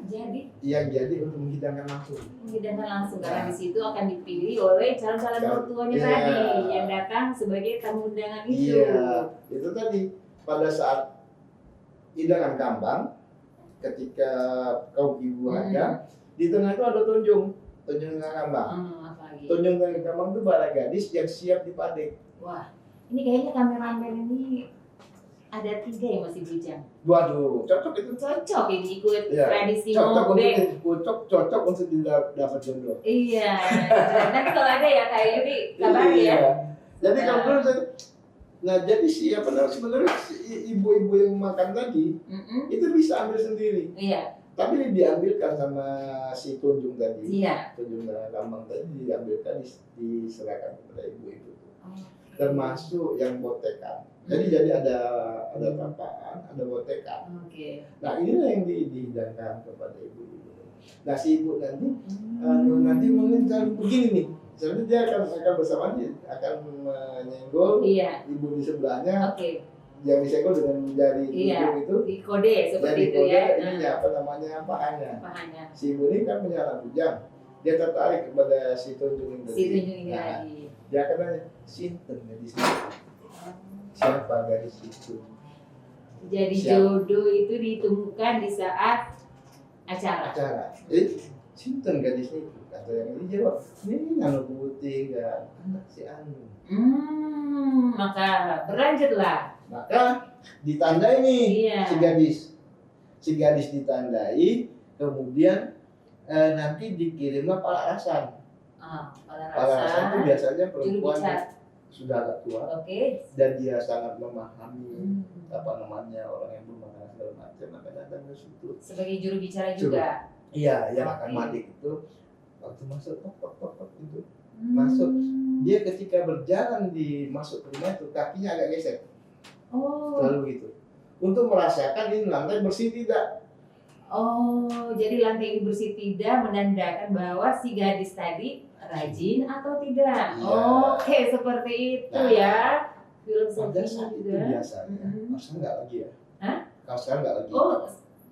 jadi untuk menghidangkan langsung karena di situ akan dipilih oleh calon-calon mertuanya tadi yang datang sebagai tamu undangan itu. Iya, itu tadi pada saat hidangan kambang ketika kaum ibu ada di tengah itu ada tunjung tengah kambang. Tunjung tengah kambang itu para gadis yang siap dipadek. Wah, ini kayaknya kameramen ini ada 3 yang masih bujang. Waduh, cocok itu. Cocok ini ikut tradisi ngobeng. Cocok untuk dapat jodoh. Iya. Nanti kalau ada ya kayak ini kabarin ya. Jadi kalau jadi sebenarnya ibu-ibu yang makan tadi itu bisa ambil sendiri. Iya. Tapi diambilkan sama si tunjung tadi. Iya. Tunjung dengan kambang tadi diambilkan diserahkan kepada ibu itu. Termasuk yang botekan. Jadi ada tapaan, ada botekan. Nah inilah yang dihidangkan kepada ibu-ibu. Nah si ibu nanti mungkin begini nih. Sebenarnya dia akan bersamanya akan menyenggol ibu di sebelahnya. yang disenggol dengan jari Iya, ujung itu. di kode seperti Jadi itu kode ya. ininya apa namanya pahanya. Pahanya. Si ibu ini kan punya anak bujang, dia tertarik kepada si tunjung ini. Si tunjung ini Nah, lagi. dia akan nanya, sinten gadis itu? Siapa gadis itu? Jadi Siap. jodoh itu ditemukan di saat acara. Jadi sinten gadis itu? Kata yang ini jawab, ini anu putih kan, anak si anu. Maka berlanjutlah. Maka ditandai nih Iya. si gadis ditandai, kemudian nanti dikirimlah palarasan. Palarasan itu biasanya perempuan sudah agak tua, dan dia sangat memahami apa namanya orang yang belum makan segala macam, maka datang ke situ sebagai juru bicara juga. Iya, yang akan mati itu waktu masuk tok itu masuk, dia ketika berjalan masuk ke rumah itu kakinya agak gesek. Lalu gitu untuk merasakan ini lantai bersih tidak. Jadi lantai ini bersih tidak menandakan bahwa si gadis tadi rajin atau tidak. Iya. Oke, seperti itu ya. Pada Filosofinya saat itu juga. biasanya, kalau sekarang nggak lagi ya. Hah? Kalau sekarang nggak lagi.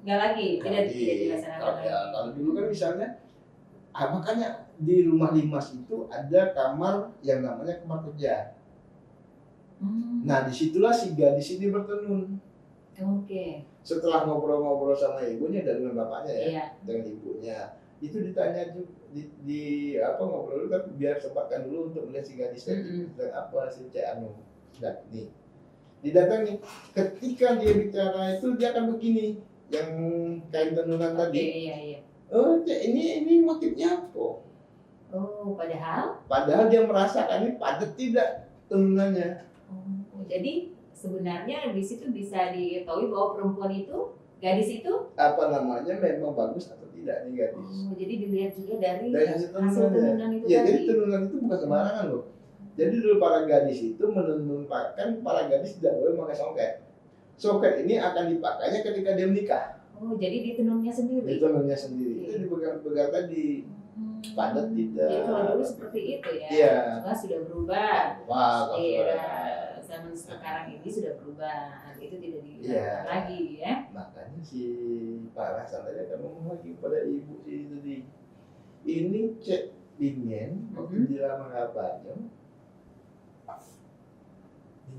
Nggak lagi, tidak dilaksanakan Kalau, lagi. kalau dulu kan misalnya, makanya di rumah limas itu ada kamar yang namanya kamar kerja. Nah disitulah si gadis ini bertenun. Setelah ngobrol-ngobrol sama ibunya dan dengan bapaknya ya, Iya. dengan ibunya, itu ditanya juga di apa ngobrol dulu kan biar sempatkan dulu untuk melihat si gadis tadi dan apa si Cik Anu dan nih didatangi. Ketika dia bicara itu dia akan begini, yang kain tenunan tadi. Iya. Cik, ini motifnya apa? Padahal dia merasakan ini padat tidak tenunannya. Jadi sebenarnya di situ bisa diketahui bahwa perempuan itu, gadis itu apa namanya memang bagus atau tidak nih gadis. Jadi dilihat juga dari hasil tenunan itu ya, tadi. jadi tenunan itu bukan sembarangan loh. Jadi dulu para gadis itu menenunkan para gadis tidak boleh memakai songket. Songket ini akan dipakainya ketika dia menikah. Jadi ditenunnya sendiri. Itu dipegang tadi. Padat tidak. Jadi kalau dulu seperti itu ya. Iya. Sekarang sudah berubah. Iya. Zaman sekarang ini sudah berubah. Itu tidak Iya. lagi ya. Makanya si Pak Hasan tadi akan ngomong lagi kepada ibu si tadi. Ini cek ingin waktu dilamar abahnya.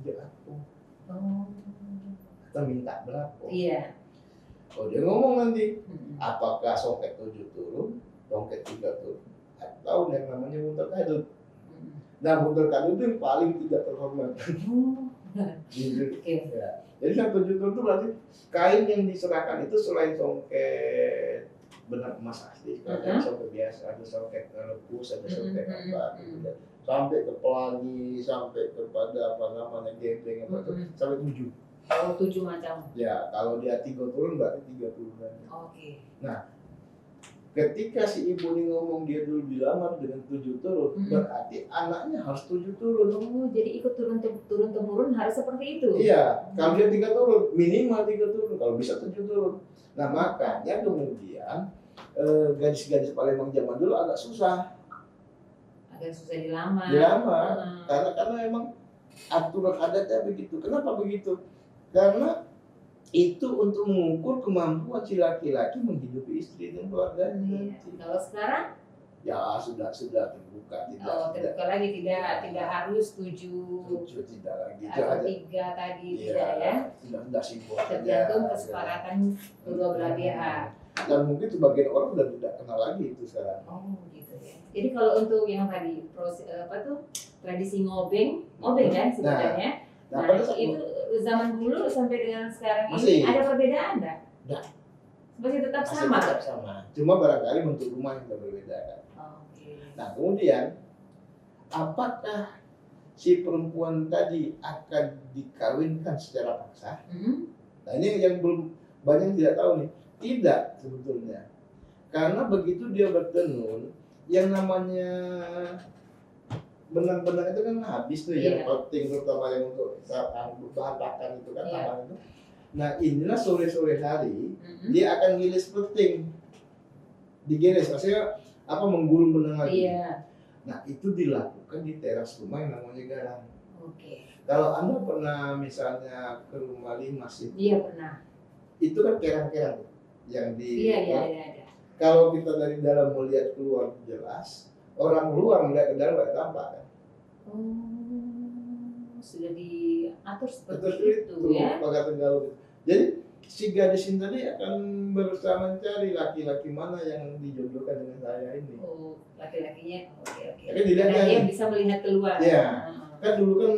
Dia aku. Atau minta berapa? Iya. Dia ngomong nanti, apakah songket 7 turun, songket 3 turun, atau yang namanya buntel kadut. Nah, buntel kadut itu yang paling tidak terhormat. Gitu. Ya. Jadi yang 7 turun itu berarti kain yang diserahkan itu selain songket benang emas asli, ada songket biasa, ada songket lepus, ada songket apa, sampai ke pelangi, sampai kepada apa namanya gembeng apa itu, sampai 7. 7 macam. Ya, kalau dia 3 turun berarti 3 turunan. Nah, ketika si ibu ini ngomong dia dulu dilamar dengan 7 turun, berarti anaknya harus 7 turun. Jadi ikut turun-temurun harus seperti itu. Iya, kalau dia 3 turun, minimal 3 turun, kalau bisa 7 turun. Nah, makanya kemudian gadis-gadis Palembang zaman dulu agak susah dilamar. Karena memang aturan adatnya begitu. Kenapa begitu? Karena itu untuk mengukur kemampuan si laki-laki menghidupi istri dan keluarganya. Kalau sekarang? Ya sudah terbuka, terbuka lagi, tidak harus 7 tidak lagi. Atau 3 tadi tidak ya. Sudah sibuk. Tergantung kesepakatan kedua belah pihak. Dan mungkin sebagian orang sudah tidak kenal lagi itu sekarang. Gitu ya. Jadi kalau untuk yang tadi tradisi ngobeng kan sebenarnya. Nah, itu zaman dulu sampai dengan sekarang ini ada perbedaan enggak? Masih tetap sama. Cuma barangkali bentuk rumah yang berbeda kan. Nah, kemudian apakah si perempuan tadi akan dikawinkan secara paksa? Nah, ini yang belum banyak yang tidak tahu nih. Tidak sebetulnya. Karena begitu dia bertenun, yang namanya benang-benang itu kan habis tuh yang penting terutama yang untuk bahan pakan itu kan taman itu. Nah, inilah sore-sore hari dia akan ngilis penting. Digiris maksudnya apa menggulung benang lagi. Nah, itu dilakukan di teras rumah yang namanya garang. Kalau Anda pernah misalnya ke rumah limas itu, Iya pernah. itu kan kerang-kerang yang di. Iya ada. Kalau kita dari dalam melihat keluar jelas, orang luar melihat ke dalam tidak tampak kan? Sudah diatur seperti itu ya. pakai Tenggalo. Jadi si gadis ini tadi akan berusaha mencari laki-laki mana yang dijodohkan dengan saya ini. Laki-lakinya, oke. Jadi dilihat Karena dia bisa melihat keluar. Iya. Kan dulu kan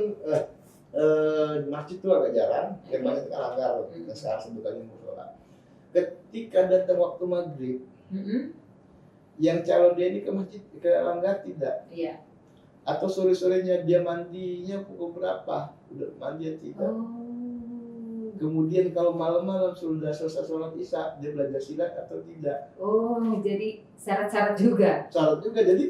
masjid itu agak jarang, yang banyak kan langgar, sekarang sebutannya musola. Ketika datang waktu maghrib, yang calon dia ini ke masjid, ke langgar tidak. Iya. Atau sore-sorenya dia mandinya pukul berapa? Udah mandi atau tidak? Kemudian kalau malam-malam sudah selesai sholat isya, dia belajar silat atau tidak? Jadi syarat-syarat juga. Syarat juga, jadi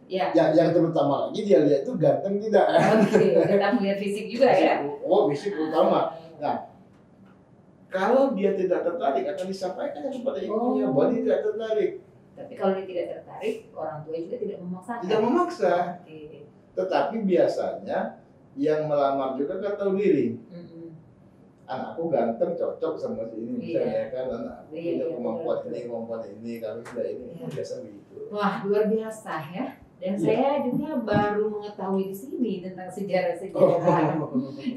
ya. Yang terutama lagi dia lihat itu ganteng tidak? Oke, kita melihat fisik juga ya. Fisik utama. Nah, kalau dia tidak tertarik akan disampaikan kepada ibunya bahwa dia tidak tertarik. Tapi kalau dia tidak tertarik, orang tua juga tidak memaksakan. Tidak memaksa. Okay. Tetapi biasanya yang melamar juga kan tahu diri. Anakku ganteng, cocok sama si ini, misalnya kan anakku punya kemampuan ini, kalau sudah ini biasa begitu. Wah, luar biasa ya. Dan saya juga baru mengetahui di sini tentang sejarah-sejarah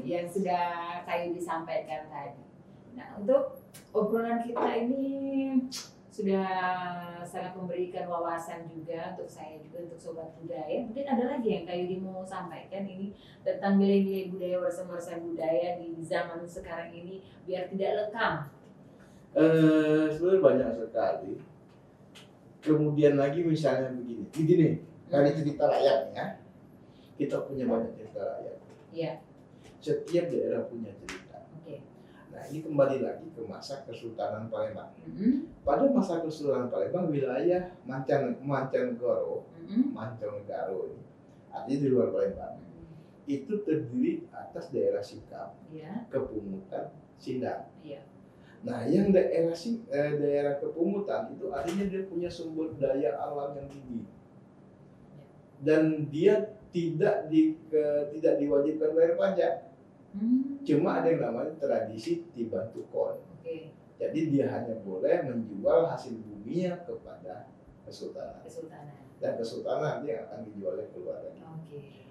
yang sudah Kayu disampaikan tadi. Nah, untuk obrolan kita ini sudah sangat memberikan wawasan juga untuk saya juga, untuk sobat budaya. Mungkin ada lagi yang Kayu mau sampaikan ini tentang nilai-nilai budaya, warisan-warisan budaya di zaman sekarang ini biar tidak lekang. Sebenarnya banyak sekali. Kemudian lagi misalnya begini, dari cerita rakyat ya, kita punya banyak cerita rakyat. Iya. Setiap daerah punya cerita. Nah, ini kembali lagi ke masa Kesultanan Palembang. Pada masa Kesultanan Palembang, wilayah Mancanegoro ini, artinya di luar Palembang, itu terdiri atas daerah Sikap, Kepumutan, Sindang. Nah, yang daerah Kepumutan itu artinya dia punya sumber daya alam yang tinggi, dan dia tidak diwajibkan bayar pajak. Cuma ada yang namanya tradisi Tiban-Tukon. Jadi dia hanya boleh menjual hasil buminya kepada kesultanan. Dan kesultanan dia akan dijual ke luar negeri.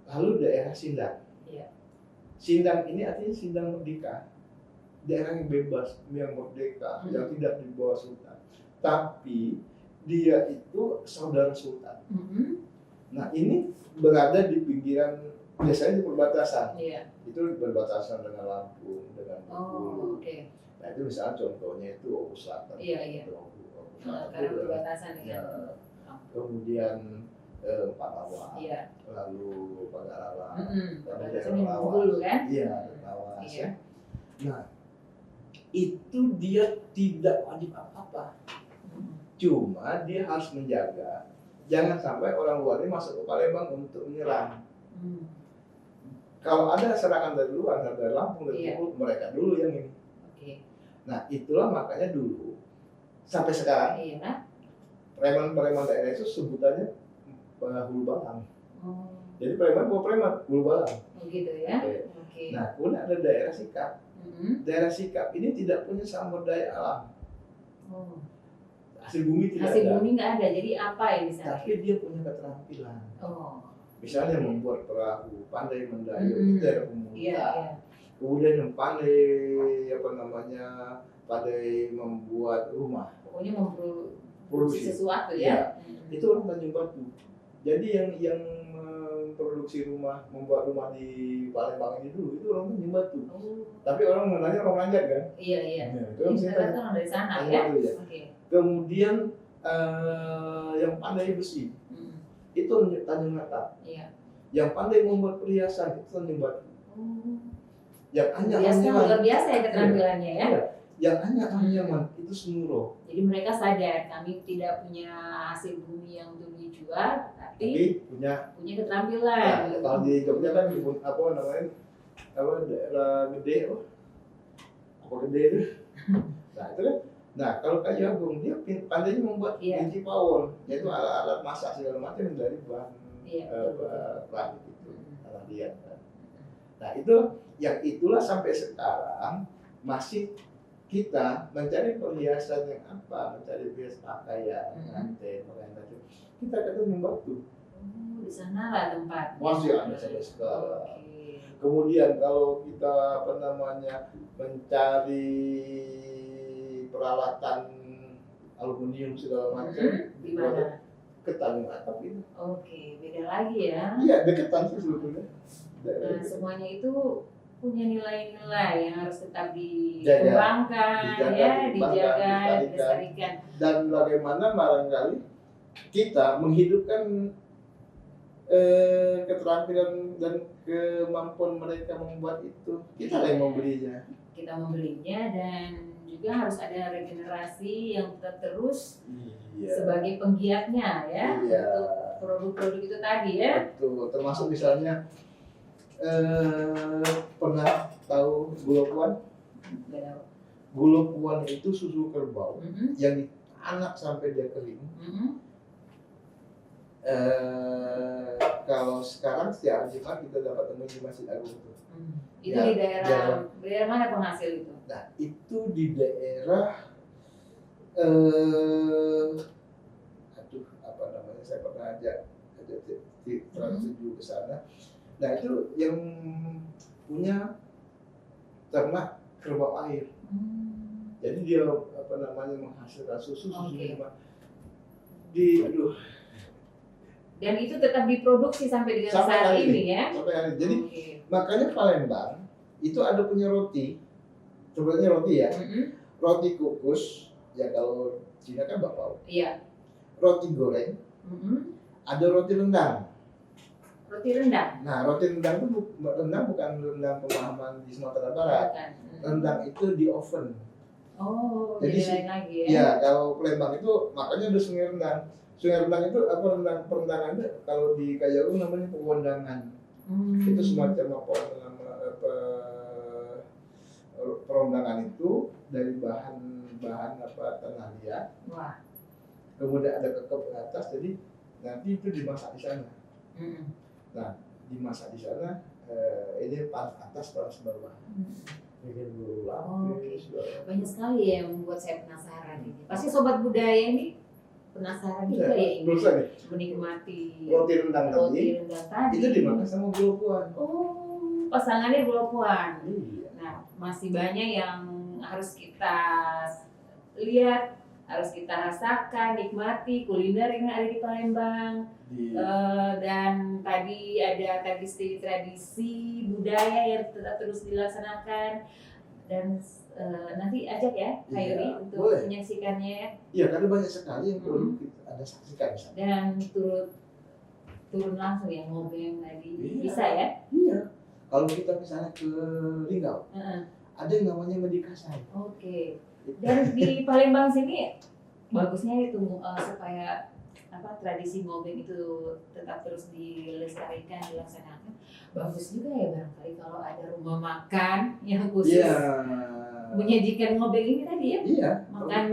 Lalu daerah Sindang. Sindang ini artinya Sindang merdeka. Daerah yang bebas, yang merdeka, yang tidak di bawah sultan. Tapi dia itu saudara sultan. Nah, ini berada di pinggiran, biasanya di perbatasan. Itu berbatasan dengan Lampung, dengan Bengkulu. Nah, itu misalnya contohnya itu Oku Selatan. Karena perbatasan ya. Kemudian Palawan, lalu Pagarawan, perbatasan Bengkulu kan? Lawas. Nah, itu dia tidak wajib apa-apa. Cuma dia harus menjaga jangan sampai orang luar ini masuk ke Palembang untuk menyerang. Kalau ada serangan dari luar, dari Lampung, dari Bengkulu, mereka dulu yang ini. Nah, itulah makanya dulu sampai sekarang preman-preman daerah itu sebutannya hulu balang. Jadi preman bukan preman, hulu balang. Begitu ya. Nah, kemudian ada daerah Sikap. Daerah Sikap ini tidak punya sumber daya alam. Hasil bumi tidak ada. Hasil bumi nggak ada, jadi apa ya misalnya? Tapi dia punya keterampilan. Misalnya membuat perahu, pandai mendayung, itu daerah Pemuda. Kemudian yang pandai membuat rumah. Pokoknya memproduksi sesuatu ya. Itu orang Tanjung Batu. Jadi yang memproduksi rumah, membuat rumah di Palembang ini dulu itu orang Tanjung Batu. Tapi orang mengenalnya orang Lanjat kan? Iya. Nah, itu orang dari sana ya. Kemudian yang pandai besi itu Tanjung Atap. Yang pandai membuat perhiasan itu Tanjung Batu. Yang perhiasan luar biasa ya keterampilannya ya. Yang anyaman itu Senuro. Jadi mereka sadar kami tidak punya hasil bumi yang untuk dijual, tapi punya keterampilan. Kalau di Jogja kan daerah gede, gede itu. Nah itu kan. Nah kalau Kayu Agung dia pandainya membuat kunci pawon, yaitu alat-alat masak segala macam dari bahan plastik itu, alat liat. Nah itu yang itulah sampai sekarang masih kita mencari perhiasan yang apa, mencari perhiasan pakaian, anten, kita ketemu batu. Di sana lah tempat. Masih ada sampai sekarang. Kemudian kalau kita mencari peralatan aluminium segala macam, di mana? Ke Tanjung Atap itu. Beda lagi ya. Iya, deketan sih sebetulnya. Nah, semuanya itu punya nilai-nilai yang harus tetap dikembangkan, dijaga, dilestarikan. Dan bagaimana barangkali kita menghidupkan keterampilan dan kemampuan mereka membuat itu, kita yang membelinya. Kita membelinya dan juga harus ada regenerasi yang tetap terus sebagai penggiatnya ya untuk produk-produk itu tadi ya. Betul, termasuk misalnya pernah tahu Gulopuan? Gulopuan itu susu kerbau yang dianak sampai dia kering. Kalau sekarang setiap Jumat kita dapat temui di Masjid Agung itu. Itu di daerah mana penghasil itu? Nah itu di daerah saya pernah ajak transit ke sana. Nah itu yang punya ternak kerbau air. Jadi dia menghasilkan susu dan itu tetap diproduksi sampai dengan saat ini ya. Sampai hari. Jadi makanya Palembang itu ada punya roti. Sebenarnya roti ya. Roti kukus ya, kalau Cina kan bakpao. Iya. Roti goreng. Ada roti rendang. Roti rendang. Nah, roti rendang itu bukan rendang pemahaman di Sumatera Barat. Rendang itu di oven. Jadi lain lagi ya. Iya, kalau Palembang itu makanya ada sungai rendang. Sungai rendang itu perendangannya kalau di Kayaung namanya pewendangan. Itu semacam perendangan itu dari bahan tanah liat. Wah. Kemudian ada kekep ke atas, jadi nanti itu dimasak di sana. Nah, dimasak di sana ini panas atas panas bawah. Bikin bulu lapis. Banyak sekali ya yang membuat saya penasaran ini. Pasti sobat budaya ini penasaran juga ya ini menikmati roti rendang tadi. Itu dimakan sama Gulopuan. Pasangannya Gulopuan. Nah, masih banyak yang harus kita lihat, harus kita rasakan, nikmati kuliner yang ada di Palembang. Dan tadi ada tradisi budaya yang tetap terus dilaksanakan. Dan nanti ajak ya Kak Yuri untuk menyaksikannya. Iya, karena banyak sekali yang perlu Anda saksikan. Dan turun langsung ya ngobeng tadi. Bisa ya? Iya. Kalau kita misalnya ke Linggau, ada yang namanya Medikasai. Dan di Palembang sini bagusnya itu supaya tradisi ngobeng itu tetap terus dilestarikan, dilaksanakan. Bagus juga ya barangkali kalau ada rumah makan yang khusus menyajikan ngobeng ini tadi ya. Iya. Makan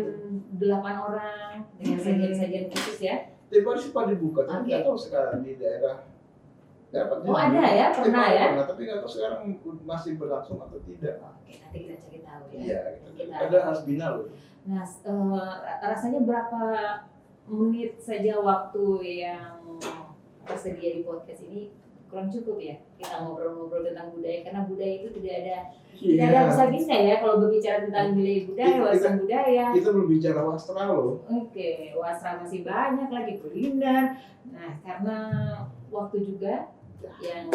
8 orang dengan sajian-sajian khusus ya. Tiap hari sih pada dibuka, tapi nggak tahu sekarang di daerah. Ada ya, pernah ya. Tapi nggak tahu sekarang masih berlangsung atau tidak. Nanti kita cari tahu ya. Iya, ada Hasbina loh. Nah, rasanya berapa menit saja waktu yang tersedia di podcast ini kurang cukup ya kita ngobrol-ngobrol tentang budaya, karena budaya itu tidak ada habisnya ya kalau berbicara tentang nilai budaya, warisan budaya. Kita berbicara wastra loh. Wastra masih banyak lagi, kuliner. Nah, karena waktu juga yang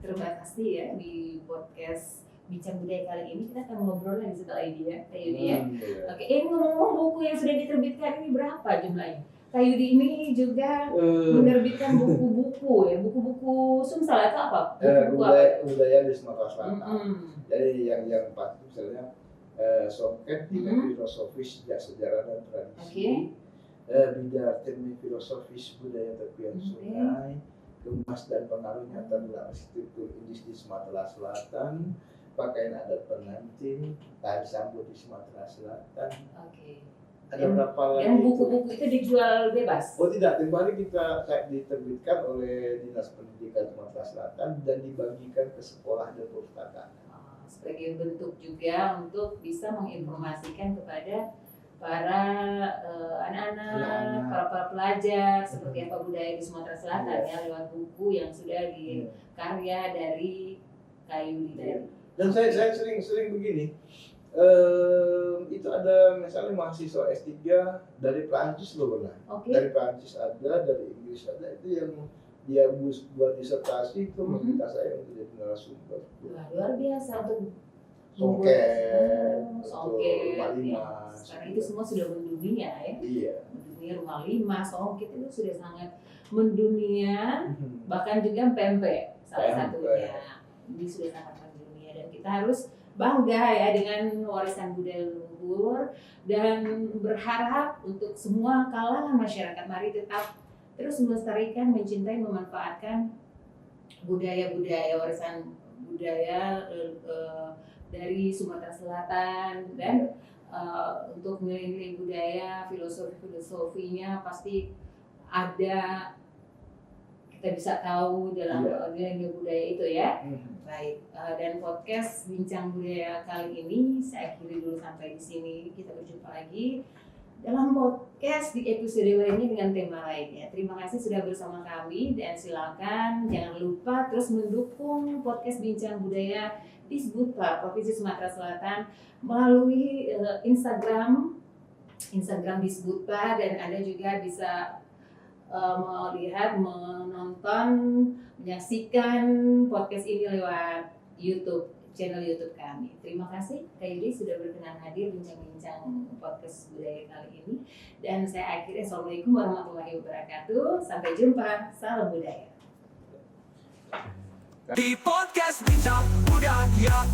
terbatasi ya di podcast Bincang Budaya kali ini, kita akan ngobrol lagi setelah ini ya, Kak Yudi ya. Ini ngomong-ngomong buku yang sudah diterbitkan ini berapa jumlahnya? Kak Yudi ini juga menerbitkan buku-buku ya, buku-buku Sumsel atau apa? Budaya di Sumatera Selatan. Jadi yang pasti misalnya Songket, filosofis sejarah dan tradisi, Bidar Termi filosofis budaya tepian sungai, Kemas dan pengaruhnya terhadap arsitektur industri di Sumatera Selatan, pakaian adat pengantin, tari sambut di Sumatera Selatan. Ada berapa lagi? Yang buku-buku itu dijual bebas? Oh tidak, tempoh hari kita diterbitkan oleh Dinas Pendidikan Sumatera Selatan dan dibagikan ke sekolah dan perpustakaan. Sebagai bentuk juga untuk bisa menginformasikan kepada para anak-anak, para pelajar seperti apa budaya di Sumatera Selatan ya lewat buku yang sudah dikarya dari kayu dari. Dan saya sering begini. Itu ada misalnya mahasiswa S3 dari Prancis loh pernah. Dari Prancis ada, dari Inggris ada, itu yang dia buat disertasi itu meminta saya untuk jadi narasumber. Wah, luar biasa untuk Songket, Rumah Lima. Sekarang itu semua sudah mendunia ya. Iya. Mendunia Rumah Lima, Songket itu sudah sangat mendunia. Bahkan juga pempek salah satunya. Ini sudah sangat mendunia dan kita harus bangga ya dengan warisan budaya leluhur dan berharap untuk semua kalangan masyarakat mari tetap terus melestarikan, mencintai, memanfaatkan budaya-budaya warisan budaya dari Sumatera Selatan dan untuk nilai-nilai budaya, filosofinya pasti ada, kita bisa tahu dalam nilai-nilai budaya itu ya. Baik, dan podcast Bincang Budaya kali ini saya akhiri dulu sampai di sini. Kita berjumpa lagi dalam podcast di episode lainnya dengan tema lainnya. Terima kasih sudah bersama kami dan silakan jangan lupa terus mendukung podcast Bincang Budaya Disbudpar Provinsi Sumatera Selatan melalui Instagram Disbudpar, dan Anda juga bisa melihat, menonton, menyaksikan podcast ini lewat channel YouTube kami. Terima kasih Kak Yudi sudah berkenan hadir bincang-bincang podcast budaya kali ini. Dan saya akhiri, Assalamualaikum warahmatullahi wabarakatuh. Sampai jumpa, salam budaya. Di podcast Bincang Budaya.